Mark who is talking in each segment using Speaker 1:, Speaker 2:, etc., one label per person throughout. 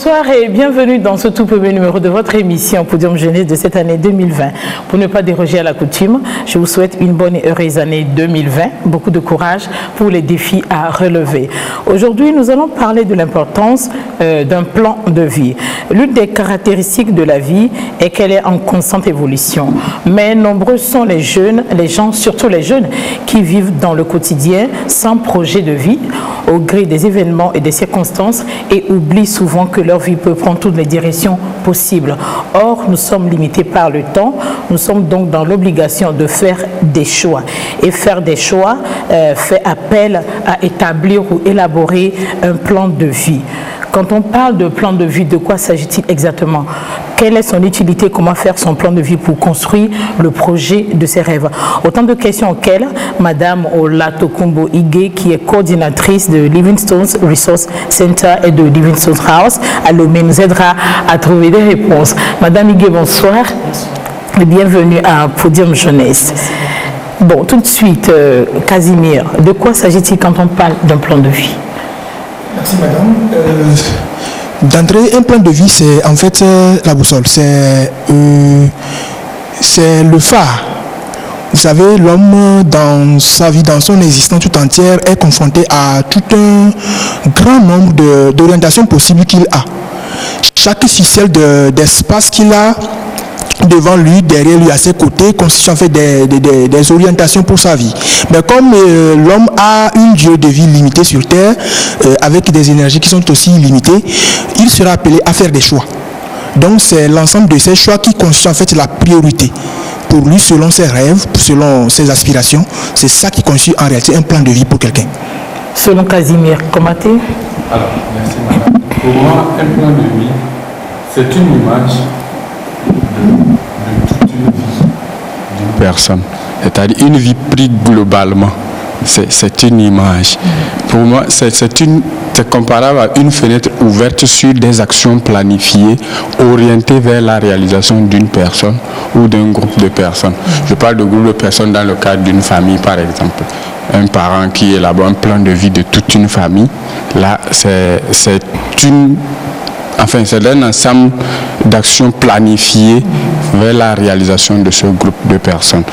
Speaker 1: Bonsoir et bienvenue dans ce tout premier numéro de votre émission Podium Jeunesse de cette année 2020. Pour ne pas déroger à la coutume, je vous souhaite une bonne et heureuse année 2020, beaucoup de courage pour les défis à relever. Aujourd'hui, nous allons parler de l'importance d'un plan de vie. L'une des caractéristiques de la vie est qu'elle est en constante évolution. Mais nombreux sont les jeunes, les gens, surtout les jeunes, qui vivent dans le quotidien sans projet de vie, au gré des événements et des circonstances, et oublient souvent que leur vie peut prendre toutes les directions possibles. Or, nous sommes limités par le temps, nous sommes donc dans l'obligation de faire des choix. Et faire des choix fait appel à établir ou élaborer un plan de vie. Quand on parle de plan de vie, de quoi s'agit-il exactement? Quelle est son utilité? Comment faire son plan de vie pour construire le projet de ses rêves? Autant de questions auxquelles Madame Olatokunbo Ige, qui est coordinatrice de Livingstone Resource Center et de Livingstone House à Lomé, nous aidera à trouver des réponses. Madame Ige, bonsoir et bienvenue à Podium Jeunesse. Bon, tout de suite, Casimir, de quoi s'agit-il quand on parle d'un plan de vie?
Speaker 2: Merci madame. D'entrée, un plan de vie, c'est en fait la boussole, c'est le phare. Vous savez, l'homme dans sa vie, dans son existence tout entière, est confronté à tout un grand nombre d'orientations possibles qu'il a. Chaque ficelle d'espace qu'il a devant lui, derrière lui, à ses côtés, constitue en fait des orientations pour sa vie. Mais comme l'homme a une durée de vie limitée sur Terre, avec des énergies qui sont aussi limitées, il sera appelé à faire des choix. Donc c'est l'ensemble de ces choix qui constitue en fait la priorité. Pour lui, selon ses rêves, selon ses aspirations, c'est ça qui constitue en réalité un plan de vie pour quelqu'un.
Speaker 1: Selon Casimir, comment tu?
Speaker 3: Alors, merci madame. Pour moi, un plan de vie, c'est une image de toute une vie d'une personne. C'est-à-dire une vie prise globalement. C'est une image. Pour moi, c'est comparable à une fenêtre ouverte sur des actions planifiées, orientées vers la réalisation d'une personne ou d'un groupe de personnes. Je parle de groupe de personnes dans le cadre d'une famille, par exemple. Un parent qui élabore un plan de vie de toute une famille. Là, c'est un ensemble d'actions planifiées vers la réalisation de ce groupe de personnes.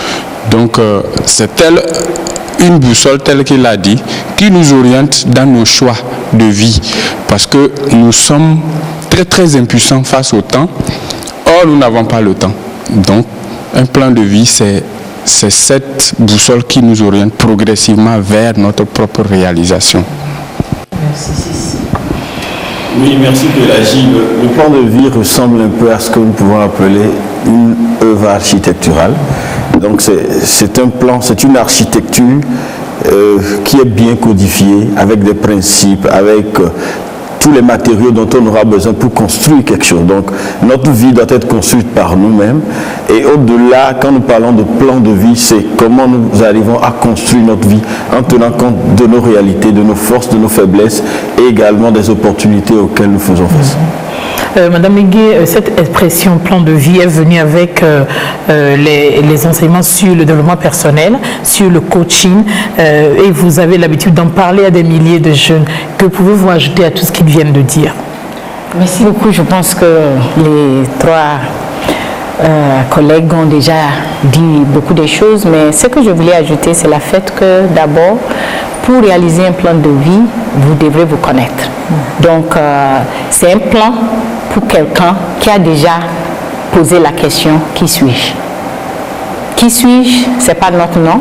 Speaker 3: Donc, c'est une boussole, telle qu'il a dit, qui nous oriente dans nos choix de vie. Parce que nous sommes très très impuissants face au temps. Or, nous n'avons pas le temps. Donc, un plan de vie, c'est cette boussole qui nous oriente progressivement vers notre propre réalisation.
Speaker 1: Merci.
Speaker 4: Oui, merci Pélagie. Le plan de vie ressemble un peu à ce que nous pouvons appeler une œuvre architecturale. Donc c'est un plan, c'est une architecture qui est bien codifiée, avec des principes, avec tous les matériaux dont on aura besoin pour construire quelque chose. Donc notre vie doit être construite par nous-mêmes. Et au-delà, quand nous parlons de plan de vie, c'est comment nous arrivons à construire notre vie en tenant compte de nos réalités, de nos forces, de nos faiblesses et également des opportunités auxquelles nous faisons face.
Speaker 1: Madame Igué, cette expression plan de vie est venue avec les enseignements sur le développement personnel, sur le coaching, et vous avez l'habitude d'en parler à des milliers de jeunes. Que pouvez-vous ajouter à tout ce qu'ils viennent de dire?
Speaker 5: Merci beaucoup. Je pense que les trois collègues ont déjà dit beaucoup de choses, mais ce que je voulais ajouter, c'est le fait que d'abord, pour réaliser un plan de vie, vous devrez vous connaître. Donc, c'est un plan pour quelqu'un qui a déjà posé la question « Qui suis-je » ? Qui suis-je ? Ce n'est pas notre nom,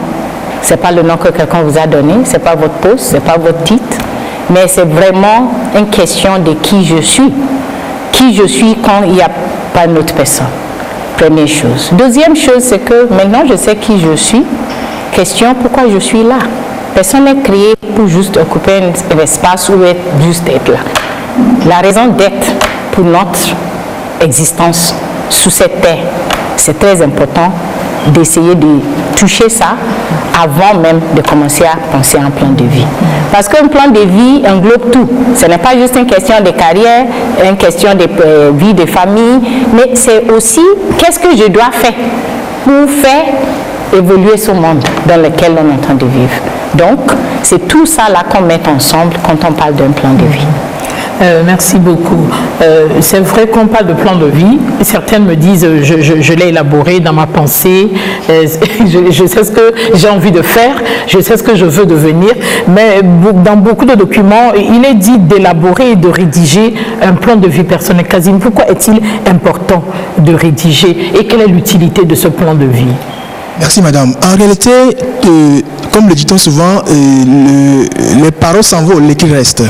Speaker 5: ce n'est pas le nom que quelqu'un vous a donné, ce n'est pas votre poste, ce n'est pas votre titre, mais c'est vraiment une question de qui je suis. Qui je suis quand il n'y a pas une autre personne. Première chose. Deuxième chose, c'est que maintenant je sais qui je suis. Question, pourquoi je suis là ? Personne n'est créé pour juste occuper un espace ou juste être là. La raison d'être pour notre existence sous cette terre, c'est très important d'essayer de toucher ça avant même de commencer à penser à un plan de vie. Parce qu'un plan de vie englobe tout. Ce n'est pas juste une question de carrière, une question de vie de famille, mais c'est aussi qu'est-ce que je dois faire pour faire évoluer ce monde dans lequel on est en train de vivre. Donc, c'est tout ça là qu'on met ensemble quand on parle d'un plan de vie.
Speaker 1: Merci beaucoup. C'est vrai qu'on parle de plan de vie. Certaines me disent, je l'ai élaboré dans ma pensée, je sais ce que j'ai envie de faire, je sais ce que je veux devenir, mais dans beaucoup de documents, il est dit d'élaborer et de rédiger un plan de vie personnel. Kazim, pourquoi est-il important de rédiger et quelle est l'utilité de ce plan de vie?
Speaker 2: Merci madame. En réalité, comme le dit-on souvent, les paroles s'envolent, l'écrit reste.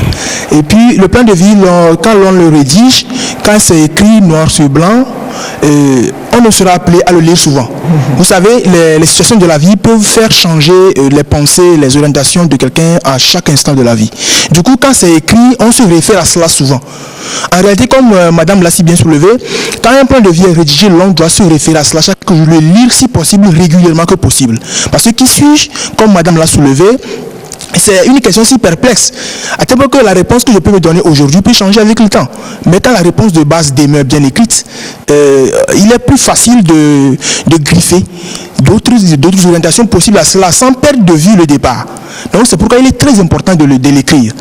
Speaker 2: Et puis le plan de vie, quand l'on le rédige, quand c'est écrit noir sur blanc, on ne sera appelé à le lire souvent. Vous savez, les situations de la vie peuvent faire changer les pensées, les orientations de quelqu'un à chaque instant de la vie. Du coup, quand c'est écrit, on se réfère à cela souvent. En réalité, comme madame l'a si bien soulevé, quand un plan de vie est rédigé, l'on doit se référer à cela chaque jour, le lire si possible, régulièrement que possible. Parce que qui suis-je, comme madame l'a soulevé, c'est une question si perplexe. À tel point que la réponse que je peux me donner aujourd'hui peut changer avec le temps. Mais quand la réponse de base demeure bien écrite, il est plus facile de griffer d'autres orientations possibles à cela sans perdre de vue le départ. Donc c'est pourquoi il est très important de l'écrire.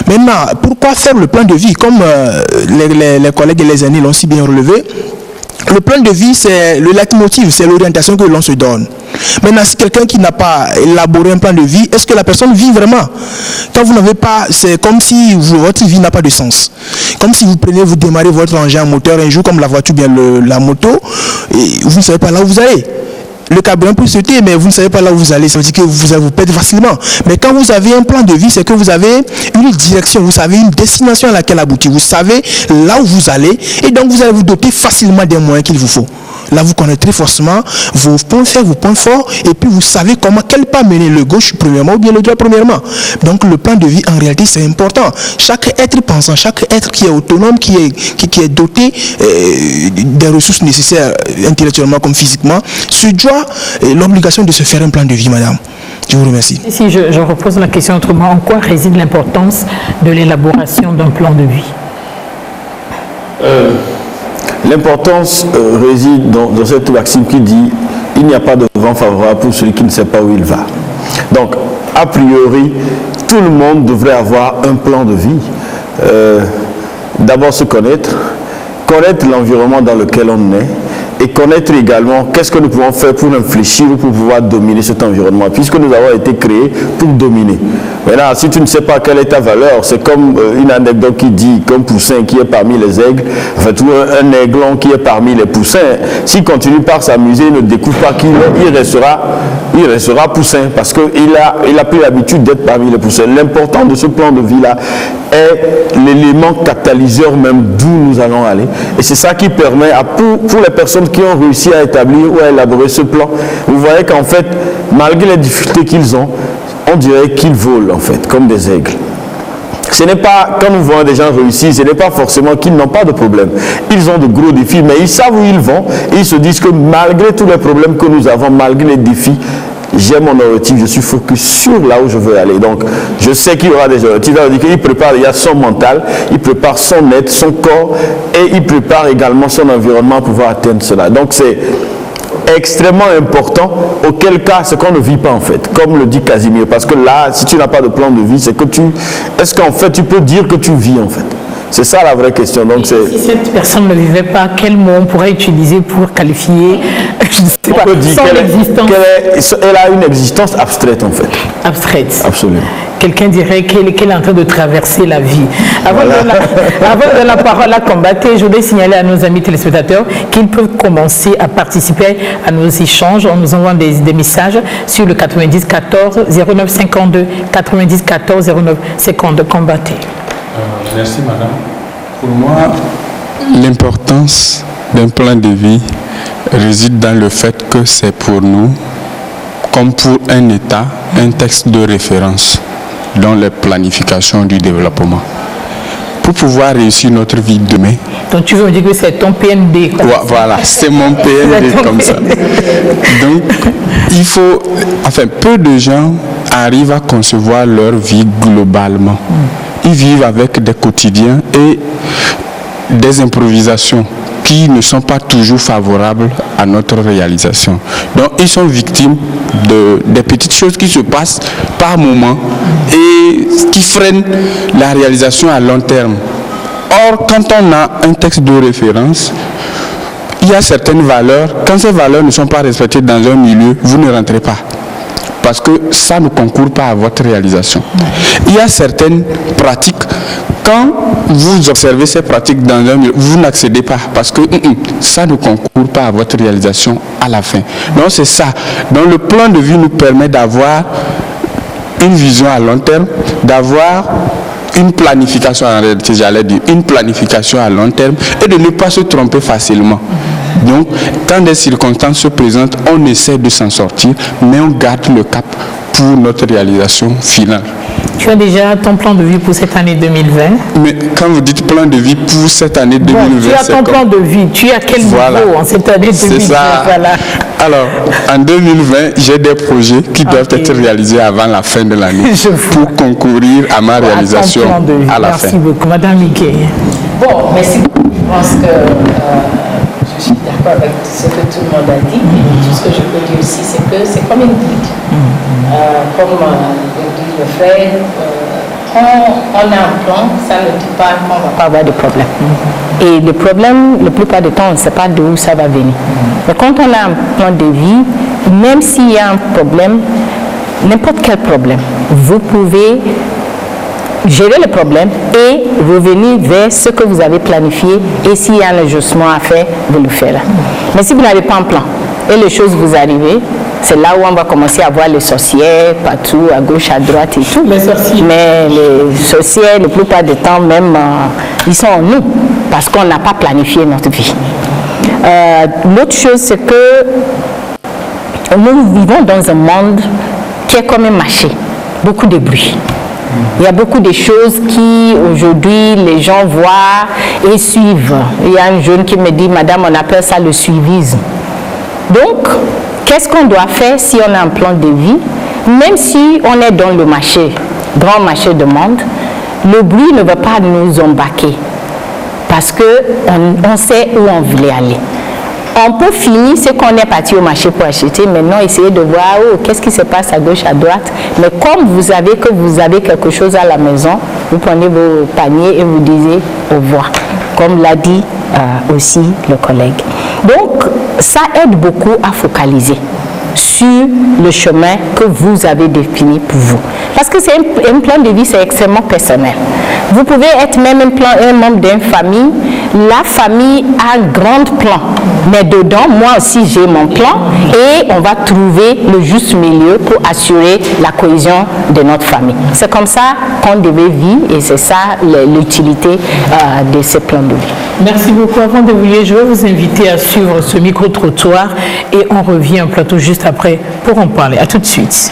Speaker 2: Maintenant, pourquoi faire le plan de vie? Comme les collègues et les aînés l'ont si bien relevé, le plan de vie, c'est le leitmotiv, c'est l'orientation que l'on se donne. Maintenant, si quelqu'un qui n'a pas élaboré un plan de vie, est-ce que la personne vit vraiment? Quand vous n'avez pas, c'est comme si votre vie n'a pas de sens. Comme si vous démarrez votre engin moteur un jour, comme la voiture, bien la moto, et vous ne savez pas là où vous allez. Le carburant peut sauter, mais vous ne savez pas là où vous allez. Ça veut dire que vous allez vous perdre facilement. Mais quand vous avez un plan de vie, c'est que vous avez une direction, vous savez une destination à laquelle aboutir. Vous savez là où vous allez, et donc vous allez vous doter facilement des moyens qu'il vous faut. Là, vous connaîtrez forcément vos points faibles, vos points forts, et puis vous savez quel pas mener, le gauche premièrement ou bien le droit premièrement. Donc le plan de vie, en réalité, c'est important. Chaque être pensant, chaque être qui est autonome, qui est doté des ressources nécessaires intellectuellement comme physiquement, se doit l'obligation de se faire un plan de vie, madame. Je vous remercie.
Speaker 1: Si je repose la question autrement, en quoi réside l'importance de l'élaboration d'un plan de vie?
Speaker 4: L'importance réside dans cette maxime qui dit « Il n'y a pas de vent favorable pour celui qui ne sait pas où il va ». Donc, a priori, tout le monde devrait avoir un plan de vie. D'abord se connaître l'environnement dans lequel on est, et connaître également qu'est-ce que nous pouvons faire pour infléchir ou pour pouvoir dominer cet environnement, puisque nous avons été créés pour dominer. Maintenant, si tu ne sais pas quelle est ta valeur, c'est comme une anecdote qui dit qu'un poussin qui est parmi les aigles, enfin tout un aiglon qui est parmi les poussins, s'il continue par s'amuser, il ne découvre pas qu'il restera poussin, parce qu'il a pris l'habitude d'être parmi les poussins. L'important de ce plan de vie-là est l'élément catalyseur même d'où nous allons aller. Et c'est ça qui permet pour les personnes qui ont réussi à établir ou à élaborer ce plan, vous voyez qu'en fait, malgré les difficultés qu'ils ont, on dirait qu'ils volent en fait, comme des aigles. Ce n'est pas, quand nous voyons des gens réussir, ce n'est pas forcément qu'ils n'ont pas de problème. Ils ont de gros défis, mais ils savent où ils vont et ils se disent que malgré tous les problèmes que nous avons, malgré les défis, j'ai mon objectif, je suis focus sur là où je veux aller. Donc, je sais qu'il y aura des objectifs. Ça veut dire qu'il prépare, il y a son mental, il prépare son être, son corps, et il prépare également son environnement pour pouvoir atteindre cela. Donc, c'est extrêmement important, auquel cas, c'est qu'on ne vit pas en fait, comme le dit Casimir. Parce que là, si tu n'as pas de plan de vie, c'est que est-ce qu'en fait, tu peux dire que tu vis en fait? C'est ça la vraie question. Donc, si
Speaker 1: cette personne ne vivait pas, quel mot on pourrait utiliser pour qualifier son existence?
Speaker 4: Elle a une existence abstraite en fait.
Speaker 1: Abstraite.
Speaker 4: Absolument.
Speaker 1: Quelqu'un dirait qu'elle est en train de traverser la vie. Avant de donner la parole à Combatté, je voudrais signaler à nos amis téléspectateurs qu'ils peuvent commencer à participer à nos échanges en nous envoyant des messages sur le 90 14 09 52 90 14 09 52. Combatté.
Speaker 3: Merci madame. Pour moi, l'importance d'un plan de vie réside dans le fait que c'est pour nous, comme pour un État, un texte de référence dans les planifications du développement. Pour pouvoir réussir notre vie demain.
Speaker 1: Donc tu veux me dire que c'est ton PND comme ça.
Speaker 3: Voilà, c'est mon PND comme ça. Donc, il faut... Enfin, peu de gens arrivent à concevoir leur vie globalement. Ils vivent avec des quotidiens et des improvisations qui ne sont pas toujours favorables à notre réalisation. Donc, ils sont victimes des petites choses qui se passent par moment et qui freinent la réalisation à long terme. Or, quand on a un texte de référence, il y a certaines valeurs. Quand ces valeurs ne sont pas respectées dans un milieu, vous ne rentrez pas. Parce que ça ne concourt pas à votre réalisation. Il y a certaines pratiques. Quand vous observez ces pratiques dans un milieu, vous n'accédez pas parce que ça ne concourt pas à votre réalisation à la fin. Donc c'est ça. Donc le plan de vie nous permet d'avoir une vision à long terme, d'avoir une planification, en réalité j'allais dire, une planification à long terme et de ne pas se tromper facilement. Donc, quand des circonstances se présentent, on essaie de s'en sortir, mais on garde le cap pour notre réalisation finale.
Speaker 1: Tu as déjà ton plan de vie pour cette année 2020?
Speaker 3: Mais quand vous dites plan de vie pour cette année 2020,
Speaker 1: bon, tu as ton plan de vie, tu as quel niveau en cette année 2020?
Speaker 3: C'est ça. Voilà. Alors, en 2020, j'ai des projets qui doivent être réalisés avant la fin de l'année pour concourir à ma réalisation à la fin.
Speaker 1: Merci beaucoup. Madame Mickey.
Speaker 5: Bon, merci beaucoup. Je pense que je suis d'accord avec ce que tout le monde a dit. Tout ce que je peux dire aussi, c'est que c'est comme une guide. Comme le frère, quand on a un plan, ça ne dit pas qu'on ne va pas avoir de problème. Et le problème, la plupart du temps, on ne sait pas d'où ça va venir. Mais quand on a un plan de vie, même s'il y a un problème, n'importe quel problème, vous pouvez gérer le problème et revenir vers ce que vous avez planifié, et s'il y a un ajustement à faire, vous le ferez. Mais si vous n'avez pas un plan et les choses vous arrivent, c'est là où on va commencer à voir les sorcières partout, à gauche, à droite et tout.
Speaker 1: Les sorciers.
Speaker 5: Mais les sorcières, la plupart du temps, même, ils sont en nous, parce qu'on n'a pas planifié notre vie. L'autre chose, c'est que nous vivons dans un monde qui est comme un marché, beaucoup de bruit. Il y a beaucoup de choses qui, aujourd'hui, les gens voient et suivent. Il y a un jeune qui me dit, madame, on appelle ça le suivisme. Donc, qu'est-ce qu'on doit faire si on a un plan de vie? Même si on est dans le marché, grand marché de monde, le bruit ne va pas nous embarquer parce qu'on sait où on voulait aller. On peut finir ce qu'on est parti au marché pour acheter, maintenant essayer de voir qu'est-ce qui se passe à gauche, à droite. Mais comme vous savez que vous avez quelque chose à la maison, vous prenez vos paniers et vous disiez au revoir, comme l'a dit aussi le collègue. Donc, ça aide beaucoup à focaliser sur le chemin que vous avez défini pour vous. Parce que c'est un plan de vie, c'est extrêmement personnel. Vous pouvez être même un membre d'une famille. La famille a un grand plan. Mais dedans, moi aussi, j'ai mon plan et on va trouver le juste milieu pour assurer la cohésion de notre famille. C'est comme ça qu'on devait vivre et c'est ça l'utilité de ce plan de vie.
Speaker 1: Merci beaucoup. Avant de vous lire, je vais vous inviter à suivre ce micro-trottoir et on revient en plateau juste après pour en parler. À tout de suite.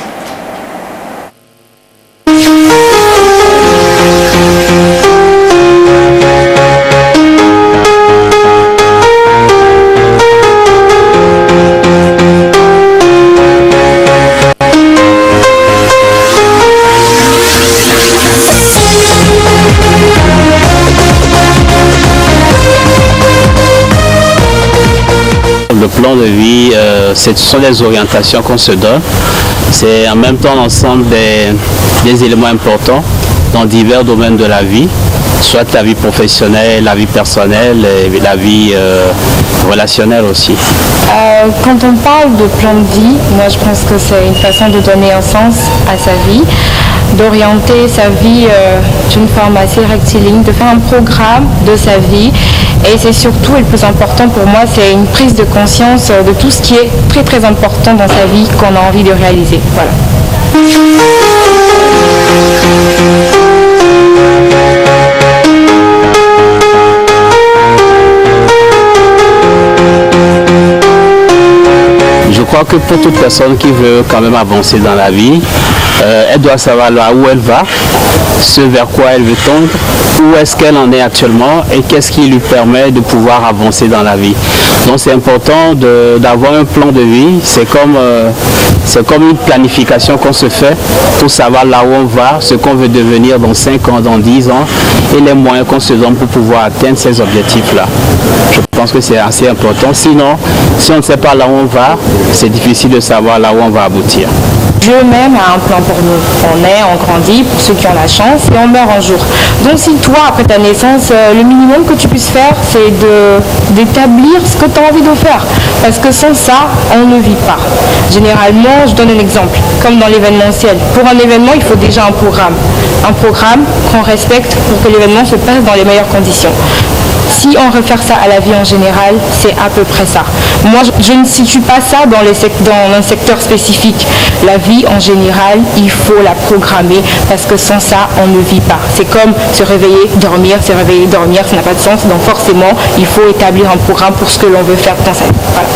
Speaker 6: Le plan de vie, ce sont des orientations qu'on se donne. C'est en même temps l'ensemble des éléments importants dans divers domaines de la vie, soit la vie professionnelle, la vie personnelle et la vie relationnelle aussi.
Speaker 7: Quand on parle de plan de vie, moi je pense que c'est une façon de donner un sens à sa vie, d'orienter sa vie d'une forme assez rectiligne, de faire un programme de sa vie. Et c'est surtout, et le plus important pour moi, c'est une prise de conscience de tout ce qui est très très important dans sa vie qu'on a envie de réaliser. Voilà.
Speaker 6: Je crois que pour toute personne qui veut quand même avancer dans la vie, elle doit savoir là où elle va, ce vers quoi elle veut tendre, où est-ce qu'elle en est actuellement et qu'est-ce qui lui permet de pouvoir avancer dans la vie. Donc c'est important d'avoir un plan de vie, c'est comme une planification qu'on se fait pour savoir là où on va, ce qu'on veut devenir dans 5 ans, dans 10 ans et les moyens qu'on se donne pour pouvoir atteindre ces objectifs-là. Je pense pense que c'est assez important. Sinon, si on ne sait pas là où on va, c'est difficile de savoir là où on va aboutir.
Speaker 7: Dieu même a un plan pour nous. On naît, on grandit, pour ceux qui ont la chance, et on meurt un jour. Donc si toi, après ta naissance, le minimum que tu puisses faire, c'est d'établir ce que tu as envie de faire. Parce que sans ça, on ne vit pas. Généralement, je donne un exemple, comme dans l'événementiel. Pour un événement, il faut déjà un programme. Un programme qu'on respecte pour que l'événement se passe dans les meilleures conditions. Si on réfère ça à la vie en général, c'est à peu près ça. Moi, je ne situe pas ça dans un secteur spécifique. La vie en général, il faut la programmer parce que sans ça, on ne vit pas. C'est comme se réveiller, dormir, ça n'a pas de sens. Donc forcément, il faut établir un programme pour ce que l'on veut faire dans sa vie. Voilà.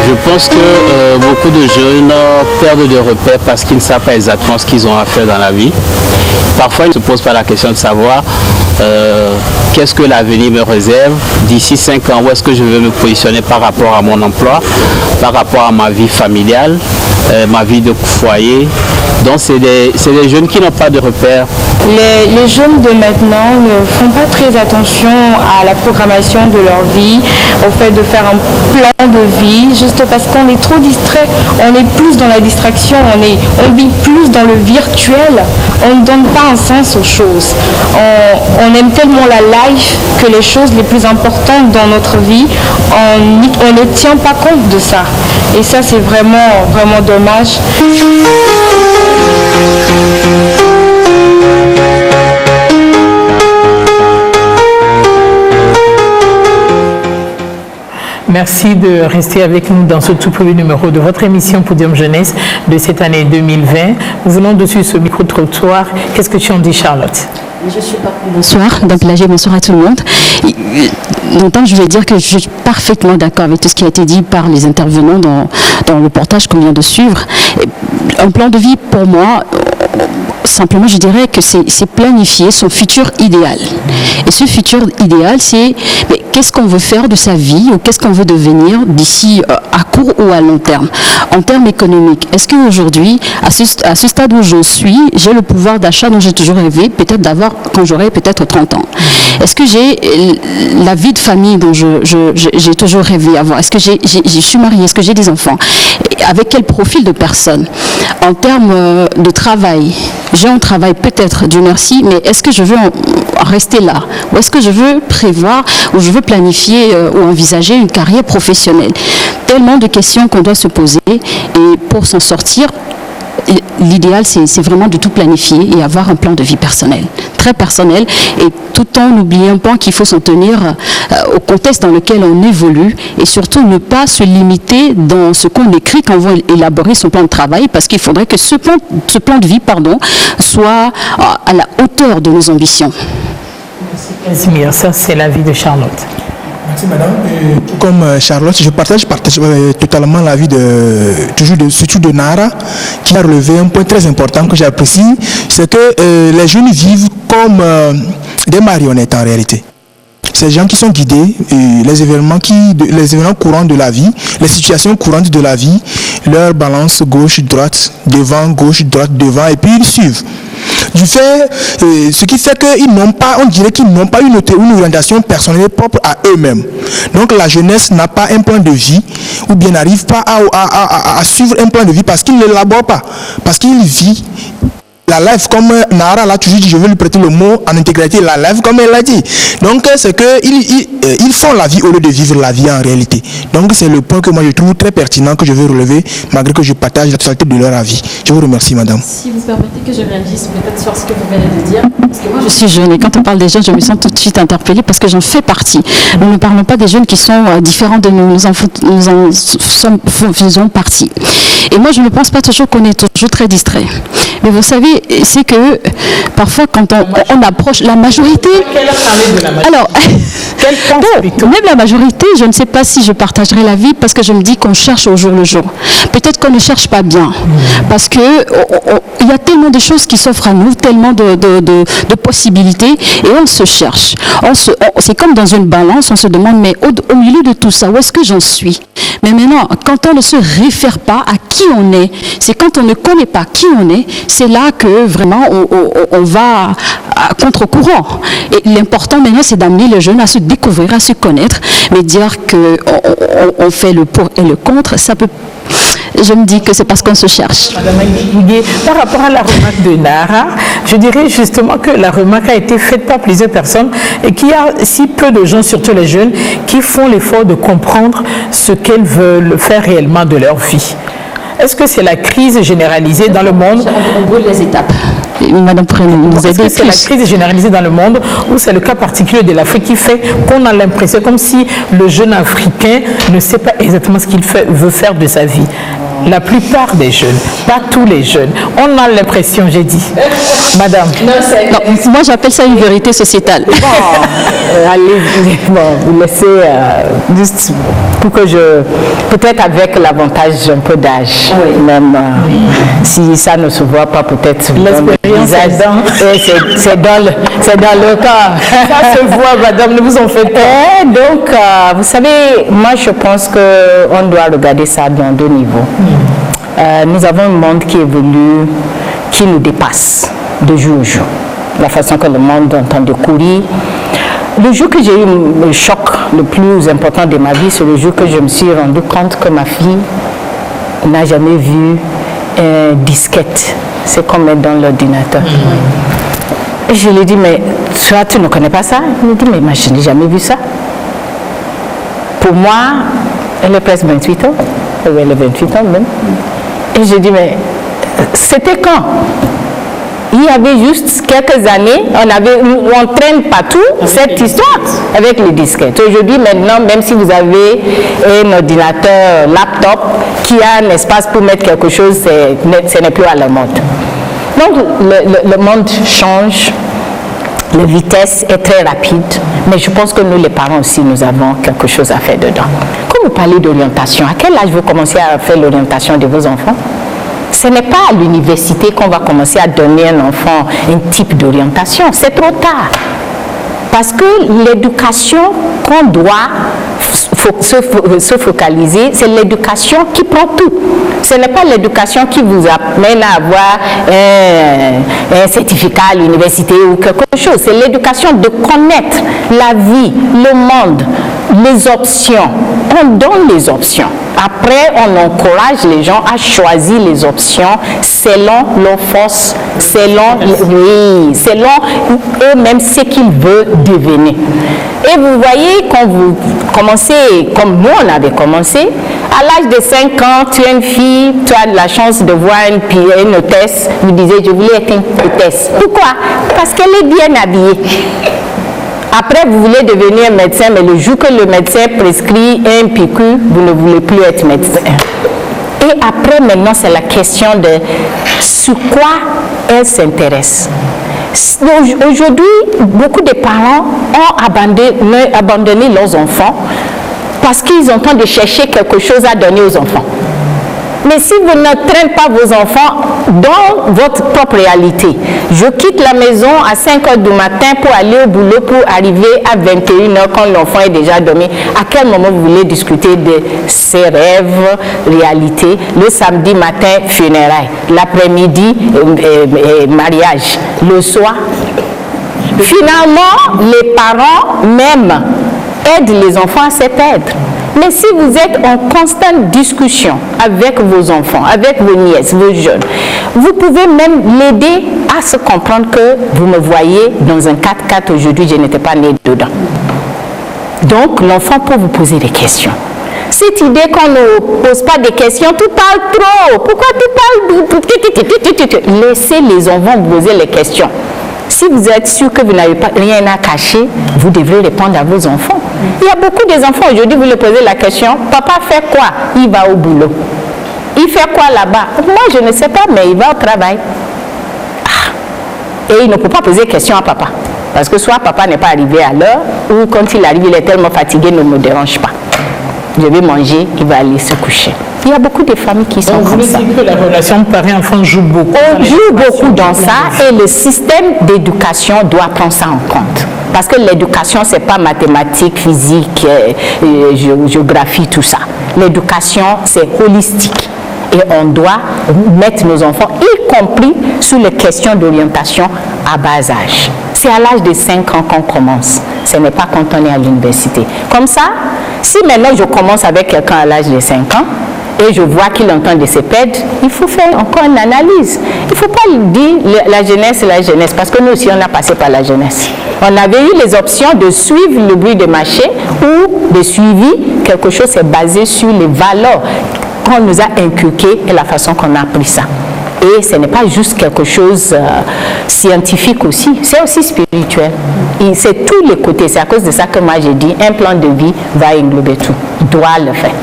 Speaker 6: Je pense que beaucoup de jeunes perdent de repères parce qu'ils ne savent pas exactement ce qu'ils ont à faire dans la vie. Parfois, ils ne se posent pas la question de savoir qu'est-ce que l'avenir me réserve d'ici 5 ans, où est-ce que je vais me positionner par rapport à mon emploi, par rapport à ma vie familiale, ma vie de foyer. Donc, c'est des jeunes qui n'ont pas de repères.
Speaker 7: Les jeunes de maintenant ne font pas très attention à la programmation de leur vie, au fait de faire un plan de vie, juste parce qu'on est trop distrait. On est plus dans la distraction, on vit plus dans le virtuel. On ne donne pas un sens aux choses. On aime tellement la life que les choses les plus importantes dans notre vie, on ne tient pas compte de ça. Et ça, c'est vraiment, vraiment dommage.
Speaker 1: Merci de rester avec nous dans ce tout premier numéro de votre émission Podium Jeunesse de cette année 2020. Nous venons de suivre ce micro-trottoir. Qu'est-ce que tu en dis, Charlotte?
Speaker 8: Je suis pas... Bonsoir, donc là j'ai bonsoir à tout le monde. Longtemps je vais dire que je suis parfaitement d'accord avec tout ce qui a été dit par les intervenants dans le reportage qu'on vient de suivre. Un plan de vie pour moi, simplement je dirais que c'est planifier son futur idéal. Et ce futur idéal, c'est qu'est-ce qu'on veut faire de sa vie ou qu'est-ce qu'on veut devenir d'ici à court ou à long terme. En termes économiques, est-ce qu'aujourd'hui, à ce stade où je suis, j'ai le pouvoir d'achat dont j'ai toujours rêvé, peut-être d'avoir quand j'aurai peut-être 30 ans? Est-ce que j'ai la vie de famille dont j'ai toujours rêvé avoir? Est-ce que je suis mariée? Est-ce que j'ai des enfants? Et avec quel profil de personne? En termes de travail, j'ai un travail peut-être, Dieu merci, mais est-ce que je veux en rester là? Ou est-ce que je veux prévoir, ou je veux planifier ou envisager une carrière professionnelle? Tellement de questions qu'on doit se poser, et pour s'en sortir, l'idéal, c'est vraiment de tout planifier et avoir un plan de vie personnel, très personnel, et tout en n'oubliant pas qu'il faut s'en tenir au contexte dans lequel on évolue, et surtout ne pas se limiter dans ce qu'on écrit quand on va élaborer son plan de travail, parce qu'il faudrait que ce plan de vie soit à la hauteur de nos ambitions.
Speaker 1: Merci Casimir, ça c'est l'avis de Charlotte.
Speaker 2: Merci madame. Tout comme Charlotte, je partage totalement l'avis surtout de Nara, qui a relevé un point très important que j'apprécie, c'est que les jeunes vivent comme des marionnettes en réalité. Ces gens qui sont guidés, les événements courants de la vie, les situations courantes de la vie, leur balance gauche-droite, devant, gauche-droite, devant, et puis ils suivent. Du fait, ce qui fait qu'ils n'ont pas, on dirait qu'ils n'ont pas une orientation personnelle propre à eux-mêmes. Donc la jeunesse n'a pas un plan de vie, ou bien n'arrive pas à suivre un plan de vie parce qu'il ne l'élabore pas, parce qu'il vit la life, comme Nara l'a toujours dit, je vais lui prêter le mot en intégralité, la life comme elle l'a dit. Donc c'est qu'ils font la vie au lieu de vivre la vie en réalité. Donc c'est le point que moi je trouve très pertinent, que je veux relever, malgré que je partage la totalité de leur avis. Je vous remercie madame.
Speaker 8: Si vous permettez que je réagisse peut-être sur ce que vous venez de dire, parce que moi je suis jeune et quand on parle des jeunes, je me sens tout de suite interpellée parce que j'en fais partie. Nous ne parlons pas des jeunes qui sont différents de nous, nous en faisons partie. Et moi je ne pense pas toujours qu'on est toujours très distrait. Mais vous savez, c'est que parfois quand on approche la majorité... Alors, bon, même la majorité, je ne sais pas si je partage partagerai la vie parce que je me dis qu'on cherche au jour le jour. Peut-être qu'on ne cherche pas bien parce que il y a tellement de choses qui s'offrent à nous, tellement de possibilités et on se cherche. C'est comme dans une balance, on se demande mais au milieu de tout ça, où est-ce que j'en suis? Mais maintenant, quand on ne se réfère pas à qui on est, c'est quand on ne connaît pas qui on est, c'est là que vraiment on va à contre-courant. Et l'important maintenant, c'est d'amener les jeunes à se découvrir, à se connaître, mais dire qu'on fait le pour et le contre, ça peut... Je me dis que c'est parce qu'on se cherche.
Speaker 1: Madame Guigué, par rapport à la remarque de Nara, je dirais justement que la remarque a été faite par plusieurs personnes et qu'il y a si peu de gens, surtout les jeunes, qui font l'effort de comprendre ce qu'elles veulent faire réellement de leur vie. Est-ce que c'est la crise généralisée dans le monde?
Speaker 8: On brûle les étapes. Madame pourrait nous aider.
Speaker 1: Est-ce que c'est la crise généralisée dans le monde ou c'est le cas particulier de l'Afrique qui fait qu'on a l'impression comme si le jeune Africain ne sait pas exactement ce qu'il veut faire de sa vie? La plupart des jeunes, pas tous les jeunes. On a l'impression, j'ai dit. Madame.
Speaker 8: Non, moi j'appelle ça une vérité sociétale.
Speaker 5: Allez, vous laissez juste pour que peut-être avec l'avantage un peu d'âge, même si ça ne se voit pas peut-être.
Speaker 1: L'expérience
Speaker 5: c'est dans le corps.
Speaker 1: Ça se voit, madame, ne vous en faites pas.
Speaker 5: Donc, vous savez, moi je pense qu'on doit regarder ça dans deux niveaux. Nous avons un monde qui évolue, qui nous dépasse de jour en jour. La façon que le monde entend de courir. Le jour que j'ai eu le choc le plus important de ma vie, c'est le jour que je me suis rendu compte que ma fille n'a jamais vu un disquette. C'est comme être dans l'ordinateur. Et je lui ai dit, mais toi, tu ne connais pas ça? Il me dit, mais moi, je n'ai jamais vu ça. Pour moi, elle a presque 28 ans. Elle a 28 ans même. Et je dis, mais c'était quand? Il y avait juste quelques années, on traîne partout cette histoire avec les disquettes. Aujourd'hui, maintenant, même si vous avez un ordinateur, laptop, qui a un espace pour mettre quelque chose, ce n'est plus à la mode. Donc, le monde change. La vitesse est très rapide, mais je pense que nous, les parents aussi, nous avons quelque chose à faire dedans. Quand vous parlez d'orientation, à quel âge vous commencez à faire l'orientation de vos enfants? Ce n'est pas à l'université qu'on va commencer à donner à un enfant un type d'orientation. C'est trop tard. Parce que l'éducation qu'on doit se focaliser, c'est l'éducation qui prend tout. Ce n'est pas l'éducation qui vous amène à avoir un certificat à l'université ou quelque chose. C'est l'éducation de connaître la vie, le monde, les options. On donne les options. Après, on encourage les gens à choisir les options selon leurs forces, selon eux-mêmes ce qu'ils veulent devenir. Et vous voyez, quand vous commencez, comme nous on avait commencé, à l'âge de 5 ans, tu es une fille, tu as la chance de voir une hôtesse, vous disiez, je voulais être une hôtesse. Pourquoi? Parce qu'elle est bien habillée. Après, vous voulez devenir médecin, mais le jour que le médecin prescrit un piqûre, vous ne voulez plus être médecin. Et après, maintenant, c'est la question de sur quoi elle s'intéresse. Aujourd'hui, beaucoup de parents ont abandonné leurs enfants parce qu'ils ont entendu de chercher quelque chose à donner aux enfants. Mais si vous ne traînez pas vos enfants dans votre propre réalité, je quitte la maison à 5 heures du matin pour aller au boulot, pour arriver à 21 heures quand l'enfant est déjà dormi, à quel moment vous voulez discuter de ses rêves, réalité? Le samedi matin, funérailles. L'après-midi, mariage. Le soir. Finalement, les parents même aident les enfants à se perdre. Mais si vous êtes en constante discussion avec vos enfants, avec vos nièces, vos jeunes, vous pouvez même l'aider à se comprendre que vous me voyez dans un 4x4 aujourd'hui, je n'étais pas née dedans. Donc, l'enfant peut vous poser des questions. Cette idée qu'on ne pose pas des questions, tu parles trop. Pourquoi tu parles? Laissez les enfants vous poser les questions. Si vous êtes sûr que vous n'avez pas rien à cacher, vous devrez répondre à vos enfants. Il y a beaucoup d'enfants aujourd'hui, vous leur posez la question, papa fait quoi? Il va au boulot. Il fait quoi là-bas? Moi, je ne sais pas, mais il va au travail. Et il ne peut pas poser question à papa. Parce que soit papa n'est pas arrivé à l'heure, ou quand il arrive, il est tellement fatigué, ne me dérange pas. je vais manger, il va aller se coucher. Il y a beaucoup de familles qui sont comme ça.
Speaker 1: Vous dites que la relation parent-enfant joue beaucoup.
Speaker 5: On joue beaucoup dans ça et le système d'éducation doit prendre ça en compte. Parce que l'éducation, ce n'est pas mathématiques, physique, géographie, tout ça. L'éducation, c'est holistique. Et on doit mettre nos enfants, y compris sur les questions d'orientation à bas âge. C'est à l'âge de 5 ans qu'on commence. Ce n'est pas quand on est à l'université. Comme ça, si maintenant je commence avec quelqu'un à l'âge de 5 ans, et je vois qu'il entend de se perdre, il faut faire encore une analyse. Il ne faut pas dire la jeunesse, parce que nous aussi on a passé par la jeunesse. On avait eu les options de suivre le bruit de marché ou de suivre quelque chose qui est basé sur les valeurs qu'on nous a inculquées et la façon qu'on a appris ça. Et ce n'est pas juste quelque chose scientifique aussi, c'est aussi spirituel. Et c'est tous les côtés. C'est à cause de ça que moi j'ai dit, un plan de vie va englober tout, doit le faire.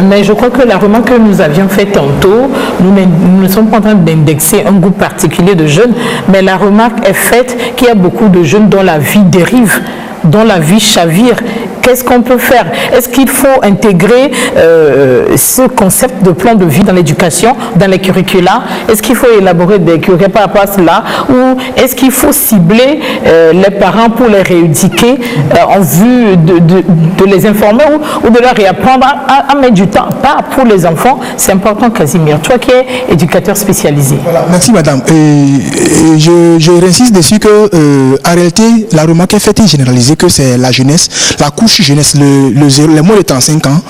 Speaker 1: Mais je crois que la remarque que nous avions faite tantôt, nous ne sommes pas en train d'indexer un groupe particulier de jeunes, mais la remarque est faite qu'il y a beaucoup de jeunes dont la vie dérive, dont la vie chavire. Qu'est-ce qu'on peut faire? Est-ce qu'il faut intégrer ce concept de plan de vie dans l'éducation, dans les curricula? Est-ce qu'il faut élaborer des curricula par rapport à cela? Ou est-ce qu'il faut cibler les parents pour les rééduquer en vue de les informer ou de leur réapprendre à mettre du temps? Pas pour les enfants, c'est important, Casimir. Toi qui es éducateur spécialisé.
Speaker 2: Voilà, merci madame. Je réinsiste dessus que en réalité, la remarque est faite et généralisée que c'est la jeunesse, la couche jeunesse, les moins de 35 ans,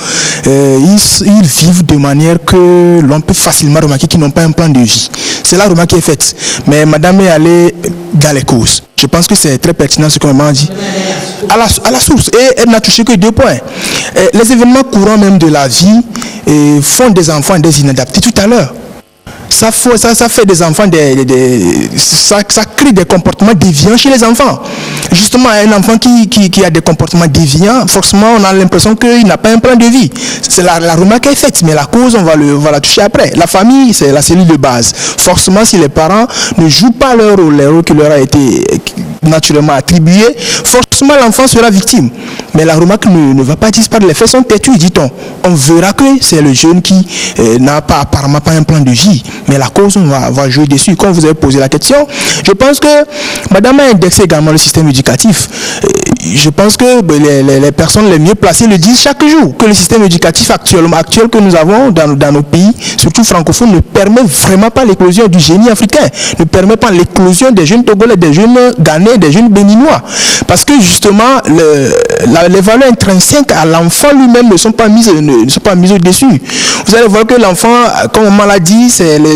Speaker 2: ils vivent de manière que l'on peut facilement remarquer qu'ils n'ont pas un plan de vie. C'est la remarque qui est faite. Mais madame est allée dans les causes. Je pense que c'est très pertinent ce que maman a dit. À la source. Et elle n'a touché que 2 points. Les événements courants même de la vie font des enfants des inadaptés tout à l'heure. Ça fait des enfants, ça crée des comportements déviants chez les enfants. Justement, un enfant qui a des comportements déviants, forcément, on a l'impression qu'il n'a pas un plan de vie. C'est la remarque est faite, mais la cause, on va la toucher après. La famille, c'est la cellule de base. Forcément, si les parents ne jouent pas leur rôle qui leur a été naturellement attribué, forcément, l'enfant sera victime. Mais la remarque ne va pas disparaître. Les faits sont têtus, dit-on. On verra que c'est le jeune qui n'a apparemment pas un plan de vie. Mais la cause, on va jouer dessus. Quand vous avez posé la question, je pense que madame a indexé également le système éducatif. Je pense que les personnes les mieux placées le disent chaque jour, que le système éducatif actuel que nous avons dans nos pays, surtout francophones, ne permet vraiment pas l'éclosion du génie africain, ne permet pas l'éclosion des jeunes Togolais, des jeunes Ghanais, des jeunes Béninois. Parce que justement, les valeurs intrinsèques à l'enfant lui-même ne sont pas mises au-dessus. Vous allez voir que l'enfant, comme on l'a dit,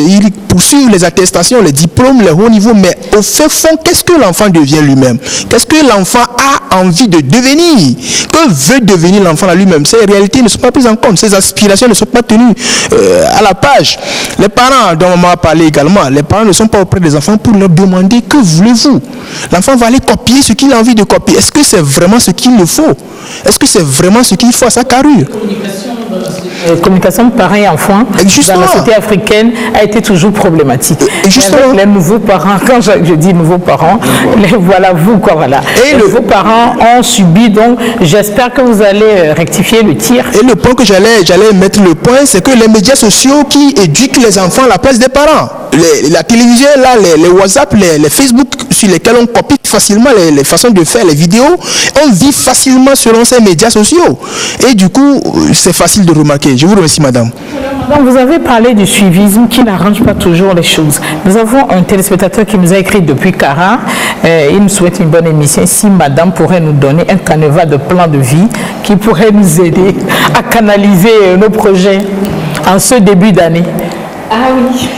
Speaker 2: il poursuit les attestations, les diplômes, les hauts niveaux, mais au fait fond, qu'est-ce que l'enfant devient lui-même? Qu'est-ce que l'enfant a envie de devenir? Que veut devenir l'enfant à lui-même? Ces réalités ne sont pas prises en compte, ces aspirations ne sont pas tenues à la page. Les parents, dont on m'a parlé également, les parents ne sont pas auprès des enfants pour leur demander que voulez-vous? L'enfant va aller copier ce qu'il a envie de copier. Est-ce que c'est vraiment ce qu'il le faut? Est-ce que c'est vraiment ce qu'il faut à sa carrure?
Speaker 1: Communication de parents et enfants dans la société africaine a été toujours problématique. Avec les nouveaux parents, quand je dis nouveaux parents, voilà vous quoi, voilà. Et les nouveaux parents ont subi, donc j'espère que vous allez rectifier le tir.
Speaker 2: Et le point que j'allais mettre le point, c'est que les médias sociaux qui éduquent les enfants à la place des parents, la télévision là, les WhatsApp, les Facebook sur lesquels on copie facilement les façons de faire les vidéos, on vit facilement selon ces médias sociaux. Et du coup, c'est facile de remarquer. Je vous remercie, madame.
Speaker 1: Donc, vous avez parlé du suivisme qui n'arrange pas toujours les choses. Nous avons un téléspectateur qui nous a écrit depuis Cara. Il nous souhaite une bonne émission. Si madame pourrait nous donner un canevas de plan de vie qui pourrait nous aider à canaliser nos projets en ce début d'année.
Speaker 5: Ah oui.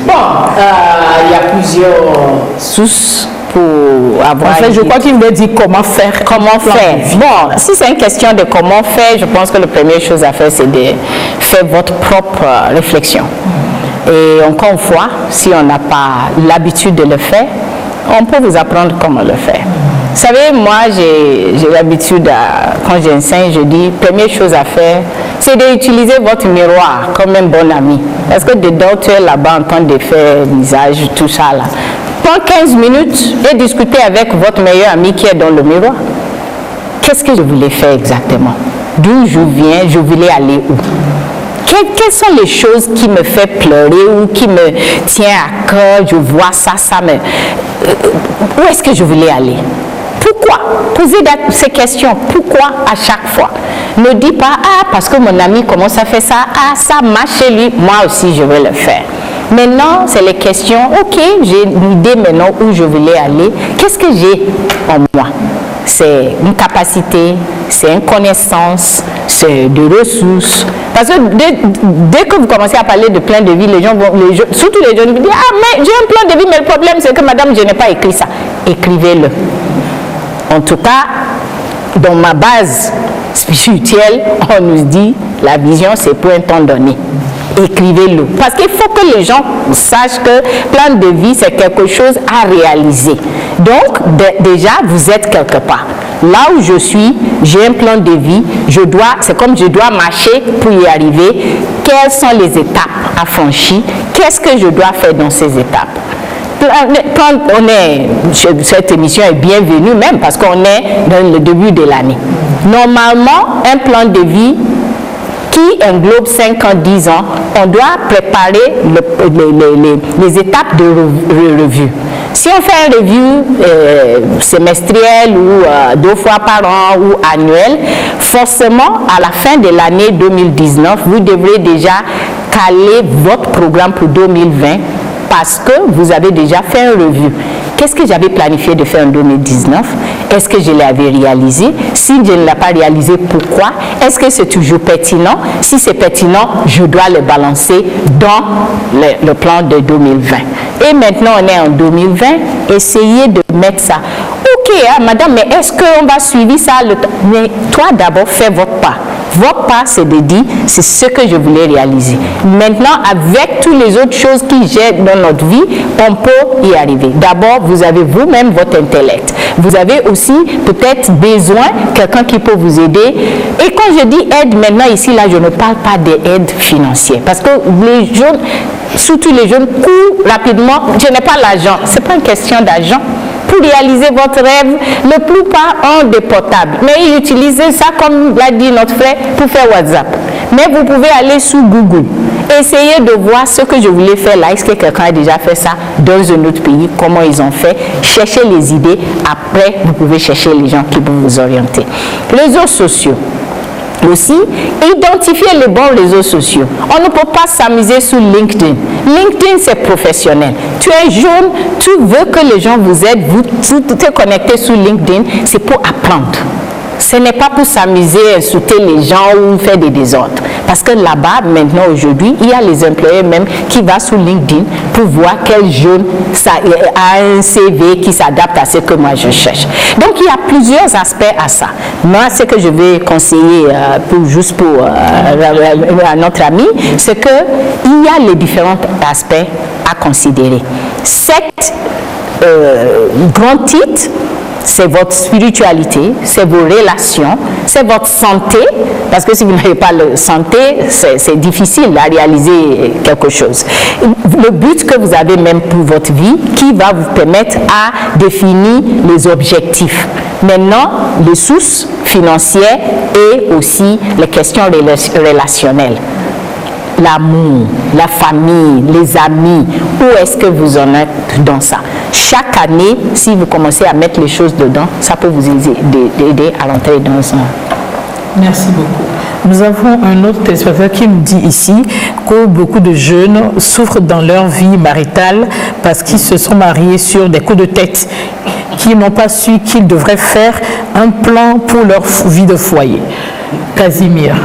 Speaker 5: Bon, il y a plusieurs sources pour avoir...
Speaker 1: En fait, je crois qu'il me dit comment faire.
Speaker 5: Comment faire. Bon, si c'est une question de comment faire, je pense que la première chose à faire, c'est de faire votre propre réflexion. Et encore une fois, si on n'a pas l'habitude de le faire, on peut vous apprendre comment le faire. Vous savez, moi, j'ai l'habitude, quand j'enseigne, je dis, première chose à faire, c'est d'utiliser votre miroir comme un bon ami. Parce que dedans, tu es là-bas en train de faire visage, tout ça là. Prends 15 minutes et discutez avec votre meilleur ami qui est dans le miroir. qu'est-ce que je voulais faire exactement? D'où je viens, je voulais aller où? Quelles sont les choses qui me font pleurer ou qui me tiennent à cœur? Je vois ça me... Où est-ce que je voulais aller? Pourquoi? Posez ces questions. Pourquoi à chaque fois? Ne dis pas, parce que mon ami commence à faire ça, ça marche chez lui, moi aussi je vais le faire. Maintenant, c'est les questions, ok, j'ai une idée maintenant où je voulais aller. Qu'est-ce que j'ai en moi? C'est une capacité, c'est une connaissance, c'est des ressources. Parce que dès que vous commencez à parler de plan de vie, les gens vont, surtout les jeunes, vous disent, mais j'ai un plan de vie, mais le problème c'est que madame, je n'ai pas écrit ça. Écrivez-le. En tout cas, dans ma base spirituelle, on nous dit, la vision c'est pour un temps donné. Écrivez-le. Parce qu'il faut que les gens sachent que plan de vie, c'est quelque chose à réaliser. Donc, déjà, vous êtes quelque part. Là où je suis, j'ai un plan de vie, c'est comme je dois marcher pour y arriver. Quelles sont les étapes à franchir? Qu'est-ce que je dois faire dans ces étapes? Quand cette émission est bienvenue même parce qu'on est dans le début de l'année. Normalement, un plan de vie qui englobe 5 ans, 10 ans, on doit préparer les étapes de revue. Si on fait un review semestriel ou 2 fois par an ou annuel, forcément, à la fin de l'année 2019, vous devrez déjà caler votre programme pour 2020 parce que vous avez déjà fait un review. Qu'est-ce que j'avais planifié de faire en 2019? Est-ce que je l'avais réalisé? Si je ne l'ai pas réalisé, pourquoi? Est-ce que c'est toujours pertinent? Si c'est pertinent, je dois le balancer dans le plan de 2020. Et maintenant, on est en 2020. Essayez de mettre ça. Ok, madame, mais est-ce qu'on va suivre ça? Mais toi, d'abord, fais votre part. Votre part, c'est de dire, c'est ce que je voulais réaliser. Maintenant, avec toutes les autres choses qui gèrent dans notre vie, on peut y arriver. D'abord, vous avez vous-même votre intellect. Vous avez aussi peut-être besoin de quelqu'un qui peut vous aider. Et quand je dis aide, maintenant ici, là, je ne parle pas d'aide financière. Parce que les jeunes, surtout les jeunes, courent rapidement. Je n'ai pas l'argent. Ce n'est pas une question d'argent. Pour réaliser votre rêve, la plupart ont des portables. Mais ils utilisent ça, comme l'a dit notre frère, pour faire WhatsApp. Mais vous pouvez aller sur Google. Essayez de voir ce que je voulais faire là. Est-ce que quelqu'un a déjà fait ça dans un autre pays? Comment ils ont fait? Cherchez les idées. Après, vous pouvez chercher les gens qui peuvent vous orienter. Réseaux sociaux. Aussi, identifier les bons réseaux sociaux. On ne peut pas s'amuser sur LinkedIn. LinkedIn, c'est professionnel. Tu es jeune, tu veux que les gens vous aident, vous te connectez sur LinkedIn, c'est pour apprendre. Ce n'est pas pour s'amuser, insulter les gens ou faire des désordres. Parce que là-bas, maintenant, aujourd'hui, il y a les employés même qui vont sur LinkedIn pour voir quel jeune a un CV qui s'adapte à ce que moi je cherche. Donc, il y a plusieurs aspects à ça. Moi, ce que je vais conseiller à notre ami, c'est qu'il y a les différents aspects à considérer. 7 grands titres. C'est votre spiritualité, c'est vos relations, c'est votre santé, parce que si vous n'avez pas la santé, c'est difficile à réaliser quelque chose. Le but que vous avez même pour votre vie, qui va vous permettre à définir les objectifs. Maintenant, les sources financières et aussi les questions relationnelles. L'amour, la famille, les amis, où est-ce que vous en êtes dans ça? Chaque année, si vous commencez à mettre les choses dedans, ça peut vous aider à rentrer dans ça.
Speaker 1: Merci beaucoup. Nous avons un autre téléspectateur qui nous dit ici que beaucoup de jeunes souffrent dans leur vie maritale parce qu'ils se sont mariés sur des coups de tête, qu'ils n'ont pas su qu'ils devraient faire un plan pour leur vie de foyer. Casimir.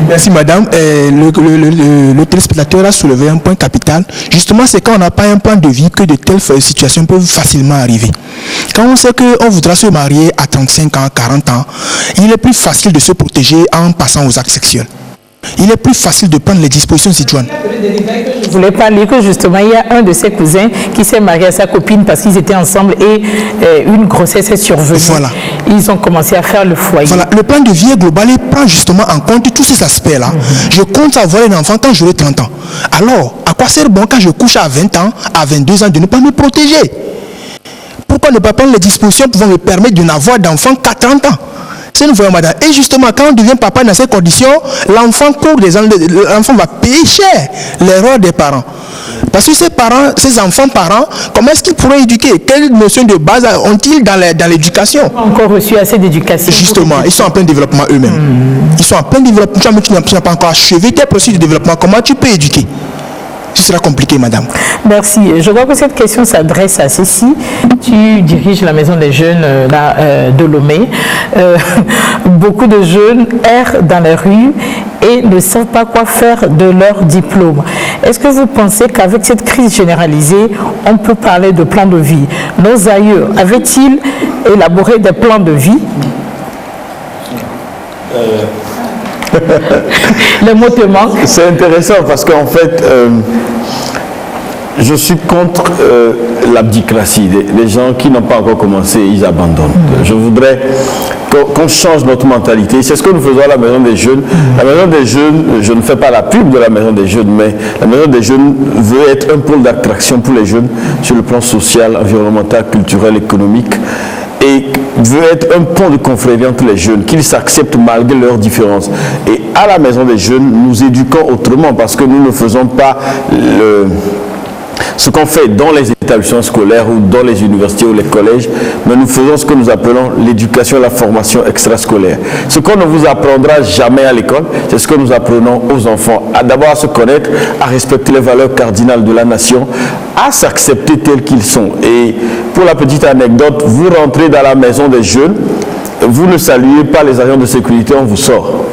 Speaker 2: Merci madame. Le téléspectateur a soulevé un point capital. Justement, c'est quand on n'a pas un plan de vie que de telles situations peuvent facilement arriver. Quand on sait qu'on voudra se marier à 35 ans, 40 ans, il est plus facile de se protéger en passant aux actes sexuels. Il est plus facile de prendre les dispositions citoyennes.
Speaker 1: Je voulais parler que justement, il y a un de ses cousins qui s'est marié à sa copine parce qu'ils étaient ensemble et une grossesse est survenue. Voilà. Ils ont commencé à faire le foyer.
Speaker 2: Voilà. Le plan de vie global prend justement en compte tous ces aspects-là. Je compte avoir un enfant quand j'aurai 30 ans. Alors, à quoi sert bon quand je couche à 20 ans, à 22 ans, de ne pas me protéger? pourquoi ne pas prendre les dispositions pouvant me permettre de n'avoir d'enfant qu'à 30 ans? C'est une fois, madame. Et justement, quand on devient papa dans ces conditions, l'enfant va payer cher l'erreur des parents. Parce que ces enfants-parents, comment est-ce qu'ils pourraient éduquer? Quelles notions de base ont-ils dans l'éducation?
Speaker 1: Ils n'ont pas encore reçu assez d'éducation.
Speaker 2: Justement, ils sont en plein développement eux-mêmes. Ils sont en plein développement. Tu n'as pas encore achevé tes processus de développement. Comment tu peux éduquer? Ce sera compliqué, madame.
Speaker 1: Merci. Je vois que cette question s'adresse à Cécile. Tu diriges la maison des jeunes de Lomé. Beaucoup de jeunes errent dans les rues et ne savent pas quoi faire de leur diplôme. Est-ce que vous pensez qu'avec cette crise généralisée, on peut parler de plan de vie? Nos aïeux avaient-ils élaboré des plans de vie? Les mots te manquent.
Speaker 4: C'est intéressant parce qu'en fait, je suis contre l'abdicratie. Les gens qui n'ont pas encore commencé, ils abandonnent. Je voudrais qu'on change notre mentalité. C'est ce que nous faisons à la Maison des Jeunes. La Maison des Jeunes, je ne fais pas la pub de la Maison des Jeunes, mais la Maison des Jeunes veut être un pôle d'attraction pour les jeunes sur le plan social, environnemental, culturel, économique. Et veut être un pont de confrérie entre les jeunes, qu'ils s'acceptent malgré leurs différences. Et à la Maison des Jeunes, nous éduquons autrement parce que nous ne faisons pas ce qu'on fait dans les établissements scolaires ou dans les universités ou les collèges, mais nous faisons ce que nous appelons l'éducation et la formation extrascolaire. Ce qu'on ne vous apprendra jamais à l'école, c'est ce que nous apprenons aux enfants, d'abord à se connaître, à respecter les valeurs cardinales de la nation, à s'accepter tels qu'ils sont. Et pour la petite anecdote, vous rentrez dans la maison des jeunes, vous ne saluez pas les agents de sécurité, on vous sort.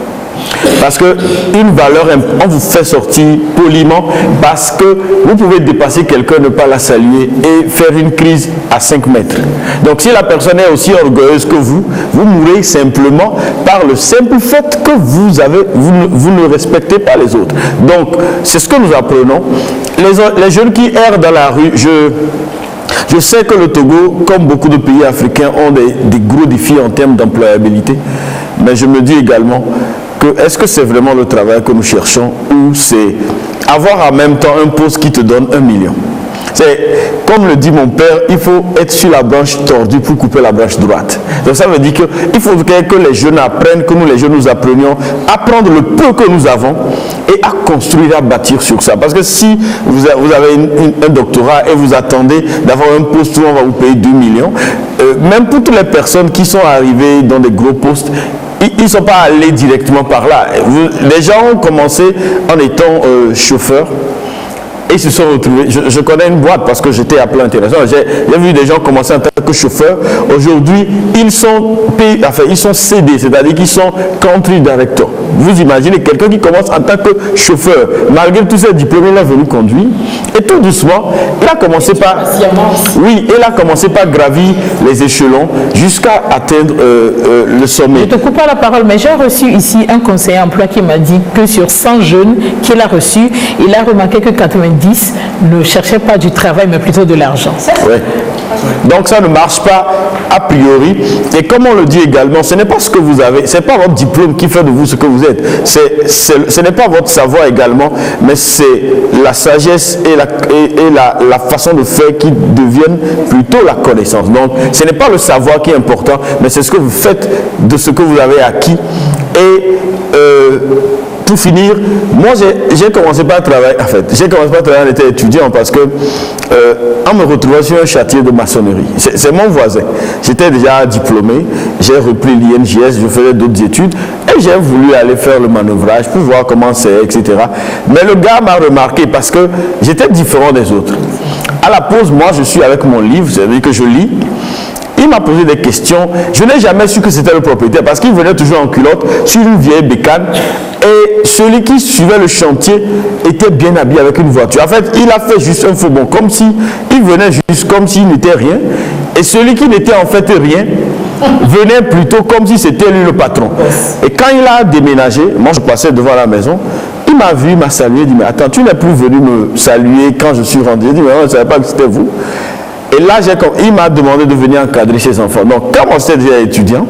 Speaker 4: Parce qu'une valeur, on vous fait sortir poliment parce que vous pouvez dépasser quelqu'un, ne pas la saluer et faire une crise à 5 mètres. Donc si la personne est aussi orgueilleuse que vous, vous mourrez simplement par le simple fait que vous ne respectez pas les autres. Donc c'est ce que nous apprenons. Les jeunes qui errent dans la rue, je sais que le Togo, comme beaucoup de pays africains, ont des gros défis en termes d'employabilité. Mais je me dis également que est-ce que c'est vraiment le travail que nous cherchons ou c'est avoir en même temps un poste qui te donne 1 million? C'est, comme le dit mon père, il faut être sur la branche tordue pour couper la branche droite. Donc ça veut dire qu'il faut que les jeunes apprennent, que nous les jeunes nous apprenions à prendre le peu que nous avons et à construire, à bâtir sur ça. Parce que si vous avez un doctorat et vous attendez d'avoir un poste où on va vous payer 2 millions, même pour toutes les personnes qui sont arrivées dans des gros postes, ils ne sont pas allés directement par là. Les gens ont commencé en étant chauffeurs. Et ils se sont retrouvés. Je connais une boîte parce que j'étais à Plan Intéressant. J'ai vu des gens commencer en tant que chauffeurs. Aujourd'hui, ils sont CD, c'est-à-dire qu'ils sont country director. Vous imaginez quelqu'un qui commence en tant que chauffeur, malgré tous ses diplômes, il est venu conduire. Et tout doucement, il a commencé par gravir les échelons jusqu'à atteindre le sommet.
Speaker 1: Je ne te coupe pas la parole, mais j'ai reçu ici un conseiller emploi qui m'a dit que sur 100 jeunes qu'il a reçus, il a remarqué que 90 ne cherchaient pas du travail, mais plutôt de l'argent.
Speaker 4: Oui. Donc ça ne marche pas a priori. Et comme on le dit également, ce n'est pas ce que vous avez, ce n'est pas votre diplôme qui fait de vous ce que vous êtes. Ce n'est pas votre savoir également, mais c'est la sagesse et la façon de faire qui deviennent plutôt la connaissance. Donc ce n'est pas le savoir qui est important, mais c'est ce que vous faites de ce que vous avez acquis. Et pour finir, moi j'ai commencé par travailler, en étant étudiant parce que en me retrouvant sur un chantier de maçonnerie, c'est mon voisin. J'étais déjà diplômé, j'ai repris l'INJS, je faisais d'autres études et j'ai voulu aller faire le manœuvrage pour voir comment c'est, etc. Mais le gars m'a remarqué parce que j'étais différent des autres. À la pause, moi je suis avec mon livre, c'est-à-dire que je lis. Il m'a posé des questions. Je n'ai jamais su que c'était le propriétaire parce qu'il venait toujours en culotte sur une vieille bécane. Et celui qui suivait le chantier était bien habillé avec une voiture. En fait, il a fait juste un faux bond, comme si il venait juste comme s'il n'était rien. Et celui qui n'était en fait rien venait plutôt comme si c'était lui le patron. Et quand il a déménagé, moi je passais devant la maison. Il m'a vu, il m'a salué, il dit mais attends, tu n'es plus venu me saluer quand je suis rentré. Il dit mais non, je ne savais pas que c'était vous. Et là, il m'a demandé de venir encadrer ses enfants. Donc, quand moi j'étais déjà étudiant,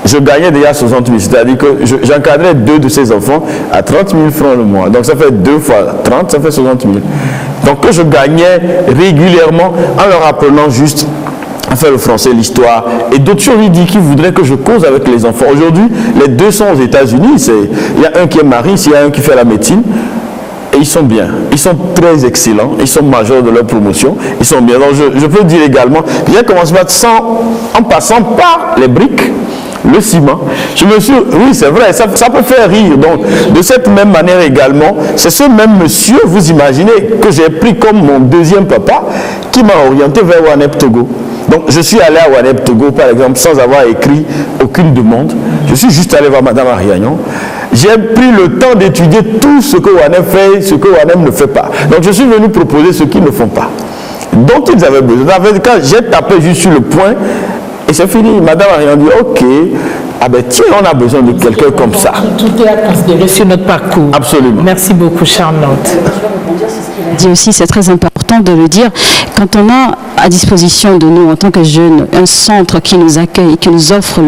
Speaker 4: je gagnais déjà 60 000. C'est-à-dire que j'encadrais 2 de ses enfants à 30 000 francs le mois. Donc, ça fait 2 fois 30, ça fait 60 000. Donc, je gagnais régulièrement en leur apprenant juste enfin le français, l'histoire, et d'autres choses. Il dit qu'il voudrait que je cause avec les enfants. Aujourd'hui, les deux sont aux États-Unis. Il y a un qui est mari, il y a un qui fait la médecine. Et ils sont bien, ils sont très excellents, ils sont majeurs de leur promotion, ils sont bien. Donc je peux dire également, j'ai commencé en passant par les briques, le ciment. Je me suis, oui c'est vrai, ça peut faire rire. Donc de cette même manière également, c'est ce même monsieur, vous imaginez, que j'ai pris comme mon deuxième papa, qui m'a orienté vers WANEP Togo. Donc je suis allé à WANEP Togo par exemple sans avoir écrit aucune demande. Je suis juste allé voir Madame Ariagnon. J'ai pris le temps d'étudier tout ce que WANEP fait, ce que WANEP ne fait pas. Donc je suis venu proposer ce qu'ils ne font pas, dont ils avaient besoin. Quand j'ai tapé juste sur le point, et c'est fini. Madame Ariagnon dit ok, ah ben tiens, on a besoin de quelqu'un comme ça.
Speaker 1: Tout est à considérer sur notre parcours.
Speaker 4: Absolument.
Speaker 1: Merci beaucoup, Charlotte.
Speaker 8: Dit aussi, c'est très important de le dire, quand on a à disposition de nous en tant que jeunes un centre qui nous accueille, qui nous offre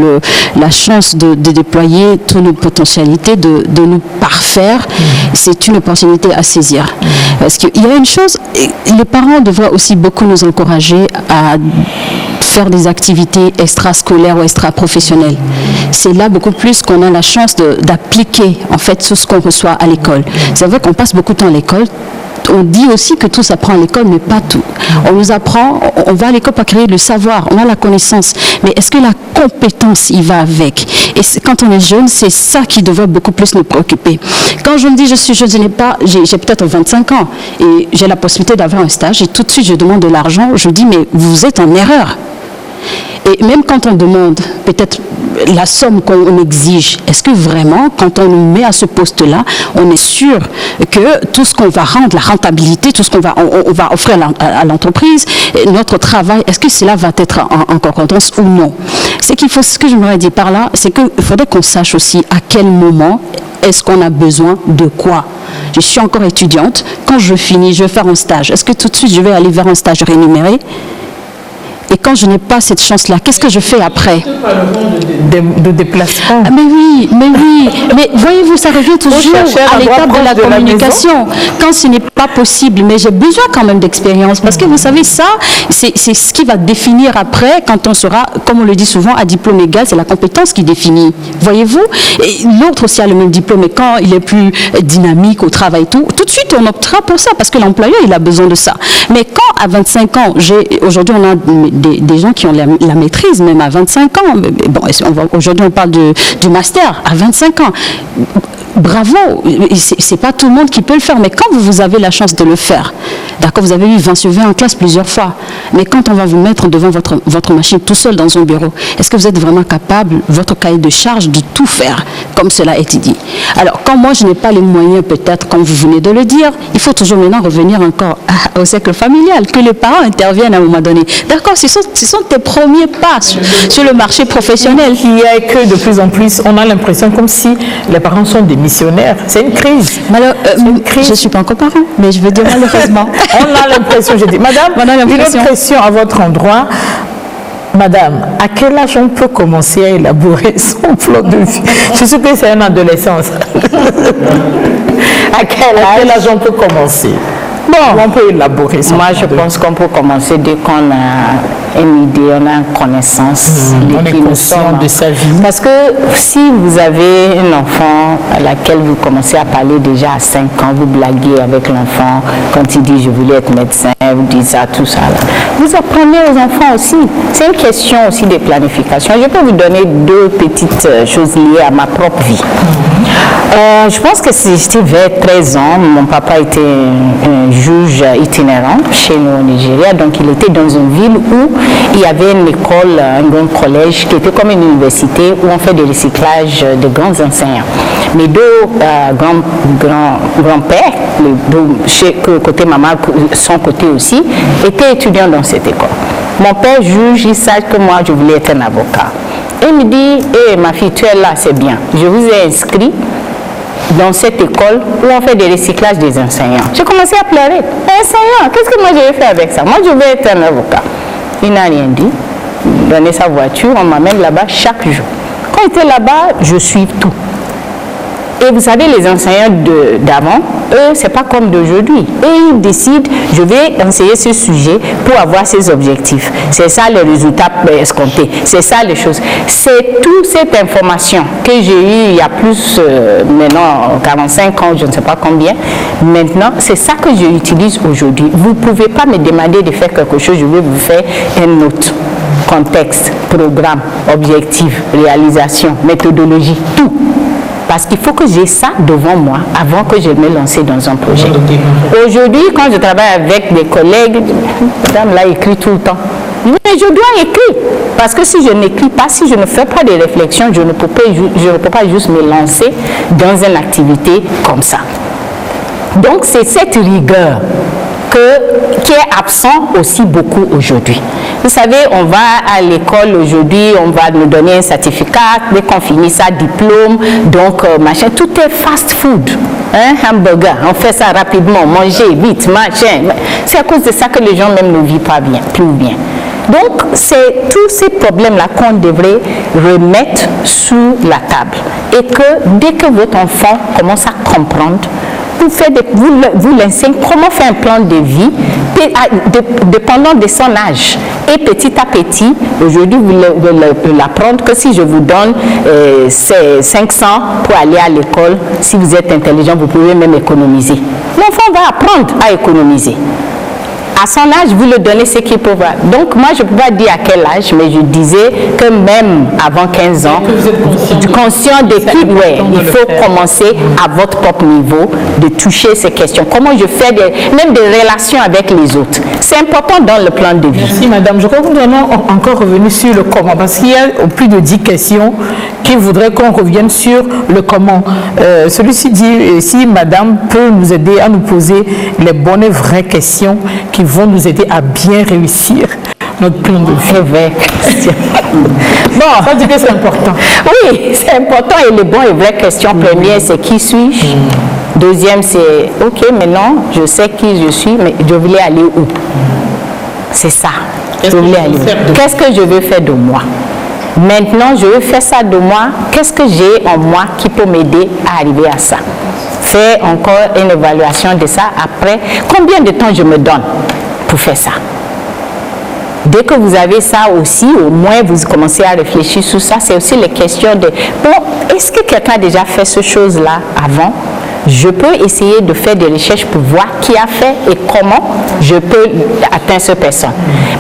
Speaker 8: la chance de déployer toutes nos potentialités, de nous parfaire, c'est une opportunité à saisir. Parce qu'il y a une chose, les parents devraient aussi beaucoup nous encourager à faire des activités extrascolaires ou extra-professionnelles. C'est là beaucoup plus qu'on a la chance d'appliquer en fait tout ce qu'on reçoit à l'école. C'est vrai qu'on passe beaucoup de temps à l'école. On dit aussi que tout s'apprend à l'école, mais pas tout. On nous apprend, on va à l'école pour créer le savoir, on a la connaissance, mais est-ce que la compétence y va avec? Et quand on est jeune, c'est ça qui devrait beaucoup plus nous préoccuper. Quand je me dis je suis jeune, j'ai peut-être 25 ans et j'ai la possibilité d'avoir un stage et tout de suite je demande de l'argent, je dis mais vous êtes en erreur. Et même quand on demande peut-être la somme qu'on exige, est-ce que vraiment, quand on nous met à ce poste-là, on est sûr que tout ce qu'on va rendre, la rentabilité, tout ce qu'on va, on va offrir à l'entreprise, notre travail, est-ce que cela va être en concordance ou non? C'est qu'il faut, ce que je me dire par là, c'est qu'il faudrait qu'on sache aussi à quel moment est-ce qu'on a besoin de quoi. Je suis encore étudiante, quand je finis, je vais faire un stage. Est-ce que tout de suite je vais aller vers un stage rémunéré? Et quand je n'ai pas cette chance-là, qu'est-ce que je fais après?
Speaker 1: De déplacement.
Speaker 8: Mais oui. Mais voyez-vous, ça revient toujours à l'étape de la communication. Quand ce n'est pas possible, mais j'ai besoin quand même d'expérience. Parce que vous savez, ça, c'est ce qui va définir après, quand on sera, comme on le dit souvent, à diplôme égal, c'est la compétence qui définit. Voyez-vous? Et l'autre aussi a le même diplôme, mais quand il est plus dynamique au travail, tout de suite, on optera pour ça, parce que l'employeur, il a besoin de ça. Mais quand, à 25 ans, aujourd'hui, on a des gens qui ont la maîtrise, même à 25 ans. Bon, aujourd'hui, on parle du master à 25 ans. Bravo, c'est pas tout le monde qui peut le faire, mais quand vous avez la chance de le faire, d'accord, vous avez eu 20 sur 20 en classe plusieurs fois, mais quand on va vous mettre devant votre machine tout seul dans un bureau, est-ce que vous êtes vraiment capable, votre cahier de charge, de tout faire, comme cela a été dit? Alors, quand moi je n'ai pas les moyens, peut-être, comme vous venez de le dire, il faut toujours maintenant revenir encore au cercle familial, que les parents interviennent à un moment donné. D'accord, ce sont tes premiers pas sur le marché professionnel.
Speaker 1: Il y a que de plus en plus, on a l'impression comme si les parents sont des missionnaires. C'est une crise.
Speaker 8: Je ne suis pas encore parent, mais je veux dire malheureusement.
Speaker 1: On a l'impression, j'ai dit, madame, une autre question à votre endroit. Madame, à quel âge on peut commencer à élaborer son plan de vie? Je suis que c'est une adolescence. À quel âge on peut commencer? Bon, on peut élaborer ça.
Speaker 5: Moi, je pense qu'on peut commencer dès qu'on a une idée, on a une connaissance
Speaker 1: on est conscient de sa vie.
Speaker 5: Parce que si vous avez un enfant à laquelle vous commencez à parler déjà à 5 ans, vous blaguez avec l'enfant, quand il dit je voulais être médecin, vous dites ça, tout ça. Là. Vous apprenez aux enfants aussi. C'est une question aussi de planification. Je peux vous donner 2 petites choses liées à ma propre vie. Je pense que j'étais vers 13 ans, mon papa était un juge itinérant chez nous au Nigeria, donc il était dans une ville où il y avait une école, un grand collège qui était comme une université où on fait du recyclage de grands enseignants. Mes 2 grands-pères, côté maman, son côté aussi, étaient étudiants dans cette école. Mon père juge, il sait que moi je voulais être un avocat. Et il me dit, ma fille, tu es là, c'est bien, je vous ai inscrit dans cette école où on fait des recyclages des enseignants. J'ai commencé à pleurer. Enseignant, qu'est-ce que moi je vais faire avec ça? Moi je veux être un avocat. Il n'a rien dit. Il donnait sa voiture, on m'amène là-bas chaque jour. Quand il était là-bas, je suis tout. Et vous savez, les enseignants d'avant, eux, c'est pas comme d'aujourd'hui. Eux, ils décident, je vais enseigner ce sujet pour avoir ces objectifs. C'est ça les résultats escomptés. C'est ça les choses. C'est toute cette information que j'ai eue il y a plus, maintenant, 45 ans, je ne sais pas combien. Maintenant, c'est ça que j'utilise aujourd'hui. Vous ne pouvez pas me demander de faire quelque chose, je vais vous faire un autre. Contexte, programme, objectif, réalisation, méthodologie, tout. Parce qu'il faut que j'ai ça devant moi avant que je me lance dans un projet. Aujourd'hui, quand je travaille avec des collègues, madame là écrit tout le temps. Mais je dois écrire. Parce que si je n'écris pas, si je ne fais pas de réflexion, je ne peux pas juste me lancer dans une activité comme ça. Donc c'est cette rigueur qui est absent aussi beaucoup aujourd'hui. Vous savez, on va à l'école aujourd'hui, on va nous donner un certificat, dès qu'on finit ça, diplôme, donc machin, tout est fast food. Hamburger, on fait ça rapidement, manger, vite, machin. C'est à cause de ça que les gens même ne vivent pas bien, plus bien. Donc, c'est tous ces problèmes-là qu'on devrait remettre sous la table. Et que dès que votre enfant commence à comprendre, vous l'enseignez comment faire un plan de vie dépendant de son âge. Et petit à petit, aujourd'hui, vous l'apprendre que si je vous donne 500 pour aller à l'école, si vous êtes intelligent, vous pouvez même économiser. L'enfant va apprendre à économiser. À son âge, vous le donnez ce qu'il peut voir. Donc, moi, je ne peux pas dire à quel âge, mais je disais que même avant 15 ans, conscient de qui, il faut commencer à votre propre niveau de toucher ces questions. Comment je fais même des relations avec les autres. C'est important dans le plan de vie.
Speaker 1: Merci, madame. Je crois que nous allons encore revenir sur le comment, parce qu'il y a plus de 10 questions qui voudraient qu'on revienne sur le comment. Celui-ci dit si madame peut nous aider à nous poser les bonnes et vraies questions qui vont nous aider à bien réussir notre plan de vie.
Speaker 5: Bon,
Speaker 1: ça dit que c'est important.
Speaker 5: Oui, c'est important et les bonnes et vraies questions. Première, c'est qui suis-je? Deuxième, c'est ok, maintenant je sais qui je suis, mais je voulais aller où? C'est ça. Je voulais aller où? Qu'est-ce que je veux faire de moi? Maintenant, je veux faire ça de moi. Qu'est-ce que j'ai en moi qui peut m'aider à arriver à ça? Faire encore une évaluation de ça après. Combien de temps je me donne pour faire ça? Dès que vous avez ça aussi, au moins vous commencez à réfléchir sur ça. C'est aussi les questions de, bon, est-ce que quelqu'un a déjà fait ce chose-là avant? Je peux essayer de faire des recherches pour voir qui a fait et comment je peux atteindre cette personne.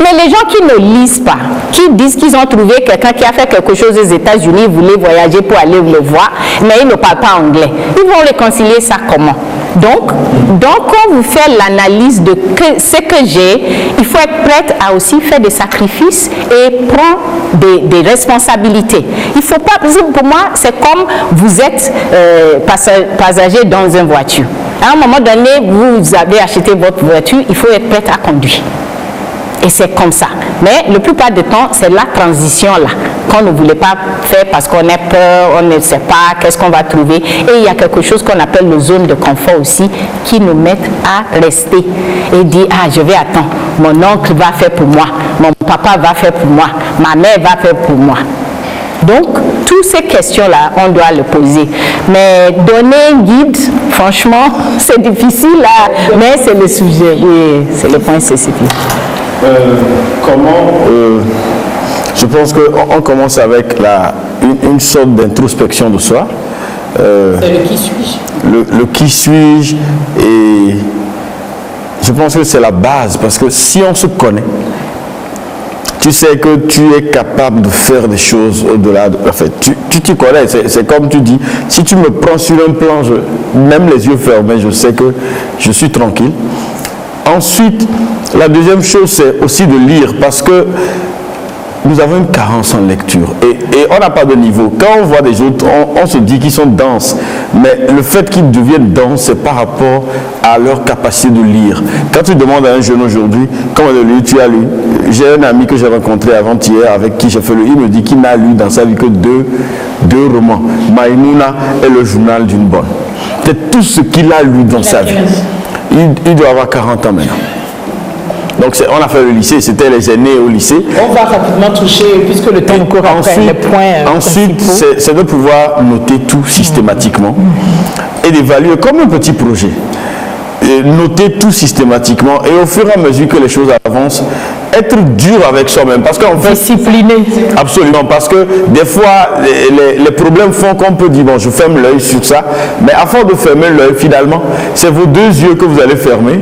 Speaker 5: Mais les gens qui ne lisent pas, qui disent qu'ils ont trouvé quelqu'un qui a fait quelque chose aux États-Unis, ils voulaient voyager pour aller le voir, mais ils ne parlent pas anglais. Ils vont réconcilier ça comment? Donc, quand vous faites l'analyse de ce que j'ai, il faut être prête à aussi faire des sacrifices et prendre des responsabilités. Il ne faut pas, parce que pour moi, c'est comme vous êtes passager dans une voiture. À un moment donné, vous avez acheté votre voiture, il faut être prête à conduire. Et c'est comme ça. Mais la plupart du temps, c'est la transition-là qu'on ne voulait pas faire parce qu'on a peur, on ne sait pas qu'est-ce qu'on va trouver. Et il y a quelque chose qu'on appelle le zone de confort aussi qui nous met à rester et dire, ah, je vais attendre. Mon oncle va faire pour moi, mon papa va faire pour moi, ma mère va faire pour moi. Donc, toutes ces questions-là, on doit le poser. Mais donner un guide, franchement, c'est difficile, là, mais c'est le sujet. Oui, c'est le point spécifique.
Speaker 4: Je pense qu'on commence avec une sorte d'introspection de soi.
Speaker 1: C'est le qui suis-je.
Speaker 4: Le qui suis-je, et je pense que c'est la base, parce que si on se connaît, tu sais que tu es capable de faire des choses au-delà de... En fait, tu t'y connais, c'est comme tu dis, si tu me prends sur un plan, même les yeux fermés, je sais que je suis tranquille. Ensuite, la deuxième chose, c'est aussi de lire, parce que nous avons une carence en lecture et on n'a pas de niveau. Quand on voit des autres, on se dit qu'ils sont denses, mais le fait qu'ils deviennent denses, c'est par rapport à leur capacité de lire. Quand tu demandes à un jeune aujourd'hui, comment de lire, tu as lu. J'ai un ami que j'ai rencontré avant-hier, avec qui j'ai fait il me dit qu'il n'a lu dans sa vie que deux romans, Maïmouna et le journal d'une bonne. C'est tout ce qu'il a lu dans sa vie. Il doit avoir 40 ans maintenant. Donc on a fait le lycée, c'était les aînés au lycée.
Speaker 1: On va rapidement toucher, puisque le temps court après les points
Speaker 4: ensuite, c'est de pouvoir noter tout systématiquement et d'évaluer comme un petit projet. Et noter tout systématiquement et au fur et à mesure que les choses avancent, être dur avec soi-même. Parce qu'en fait,
Speaker 1: discipliné.
Speaker 4: Absolument, parce que des fois, les problèmes font qu'on peut dire, bon, je ferme l'œil sur ça, mais à force de fermer l'œil, finalement, c'est vos deux yeux que vous allez fermer.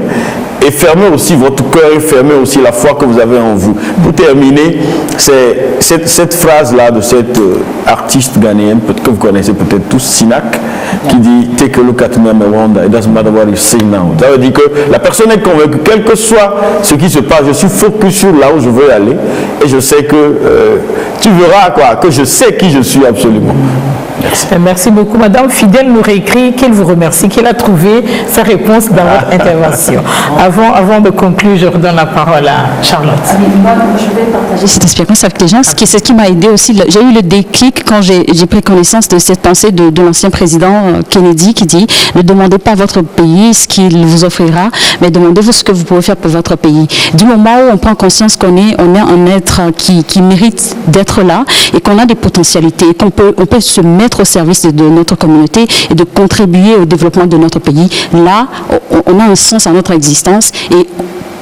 Speaker 4: Et fermez aussi votre cœur et fermez aussi la foi que vous avez en vous. Pour terminer, c'est cette phrase-là de cette artiste ghanéenne, que vous connaissez peut-être tous, Sinak, qui dit « Take a look at me and wonder, it doesn't matter what you say now ». Ça veut dire que la personne est convaincue, quel que soit ce qui se passe, je suis focus sur là où je veux aller et je sais que tu verras quoi, que je sais qui je suis absolument.
Speaker 1: Merci. Merci beaucoup. Madame Fidèle nous réécrit qu'elle vous remercie, qu'elle a trouvé sa réponse dans votre intervention. Avant de conclure, je redonne la parole à Charlotte.
Speaker 8: Moi, je vais partager cette expérience avec les gens. C'est ce qui m'a aidé aussi. J'ai eu le déclic quand j'ai pris connaissance de cette pensée de l'ancien président Kennedy qui dit « Ne demandez pas à votre pays ce qu'il vous offrira, mais demandez-vous ce que vous pouvez faire pour votre pays. » Du moment où on prend conscience qu'on est un être qui mérite d'être là et qu'on a des potentialités, qu'on peut se mettre au service de notre communauté et de contribuer au développement de notre pays, là, on a un sens à notre existence et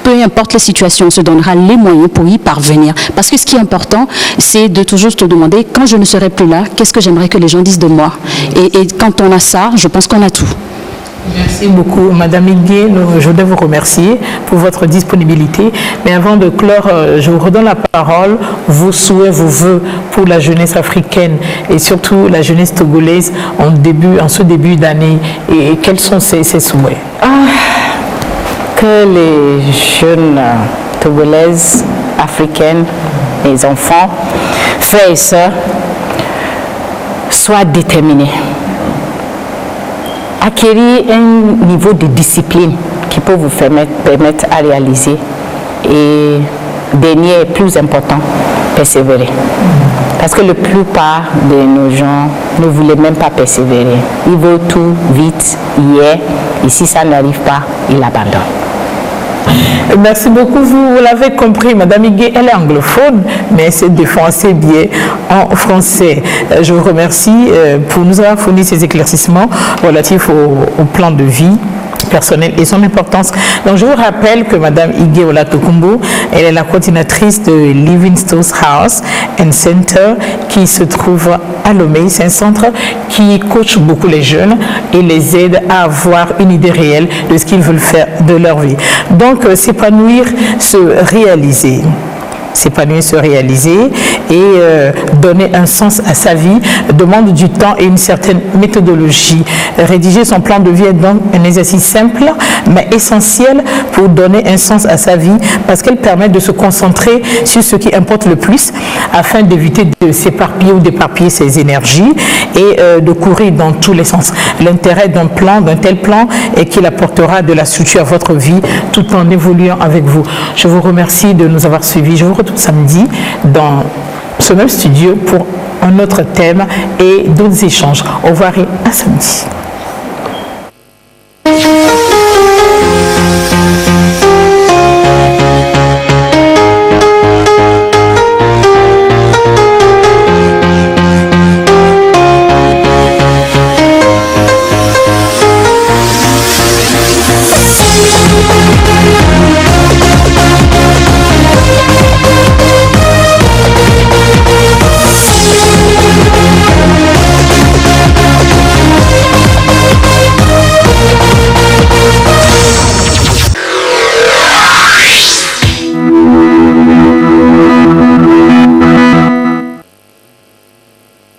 Speaker 8: peu importe la situation, on se donnera les moyens pour y parvenir. Parce que ce qui est important, c'est de toujours te demander, quand je ne serai plus là, qu'est-ce que j'aimerais que les gens disent de moi? Et quand on a ça, je pense qu'on a tout.
Speaker 1: Merci beaucoup, Madame Igué. Je voudrais vous remercier pour votre disponibilité. Mais avant de clore, je vous redonne la parole. Vos souhaits, vos vœux pour la jeunesse africaine et surtout la jeunesse togolaise en ce début d'année. Et quels sont ces souhaits?
Speaker 5: Que les jeunes togolaises, africaines, les enfants, frères et sœurs, soient déterminés. Acquérir un niveau de discipline qui peut vous permettre à réaliser. Et dernier et plus important, persévérer. Parce que la plupart de nos gens ne voulaient même pas persévérer. Ils veulent tout vite, hier, et si ça n'arrive pas, ils abandonnent.
Speaker 1: Merci beaucoup. Vous l'avez compris, Madame Igué, elle est anglophone, mais elle se défend assez bien en français. Je vous remercie pour nous avoir fourni ces éclaircissements relatifs au plan de vie personnel et son importance. Donc je vous rappelle que Madame Igué Olatokumbo, elle est la coordinatrice de Livingstone's House and Center qui se trouve à Lomé. C'est un centre qui coach beaucoup les jeunes et les aide à avoir une idée réelle de ce qu'ils veulent faire de leur vie. Donc s'épanouir, se réaliser. S'épanouir, se réaliser et donner un sens à sa vie demande du temps et une certaine méthodologie. Rédiger son plan de vie est donc un exercice simple mais essentiel pour donner un sens à sa vie parce qu'elle permet de se concentrer sur ce qui importe le plus afin d'éviter de s'éparpiller ou d'éparpiller ses énergies et de courir dans tous les sens. L'intérêt d'un tel plan est qu'il apportera de la structure à votre vie tout en évoluant avec vous. Je vous remercie de nous avoir suivis. Je vous retrouve samedi dans ce même studio pour un autre thème et d'autres échanges. Au revoir et à samedi.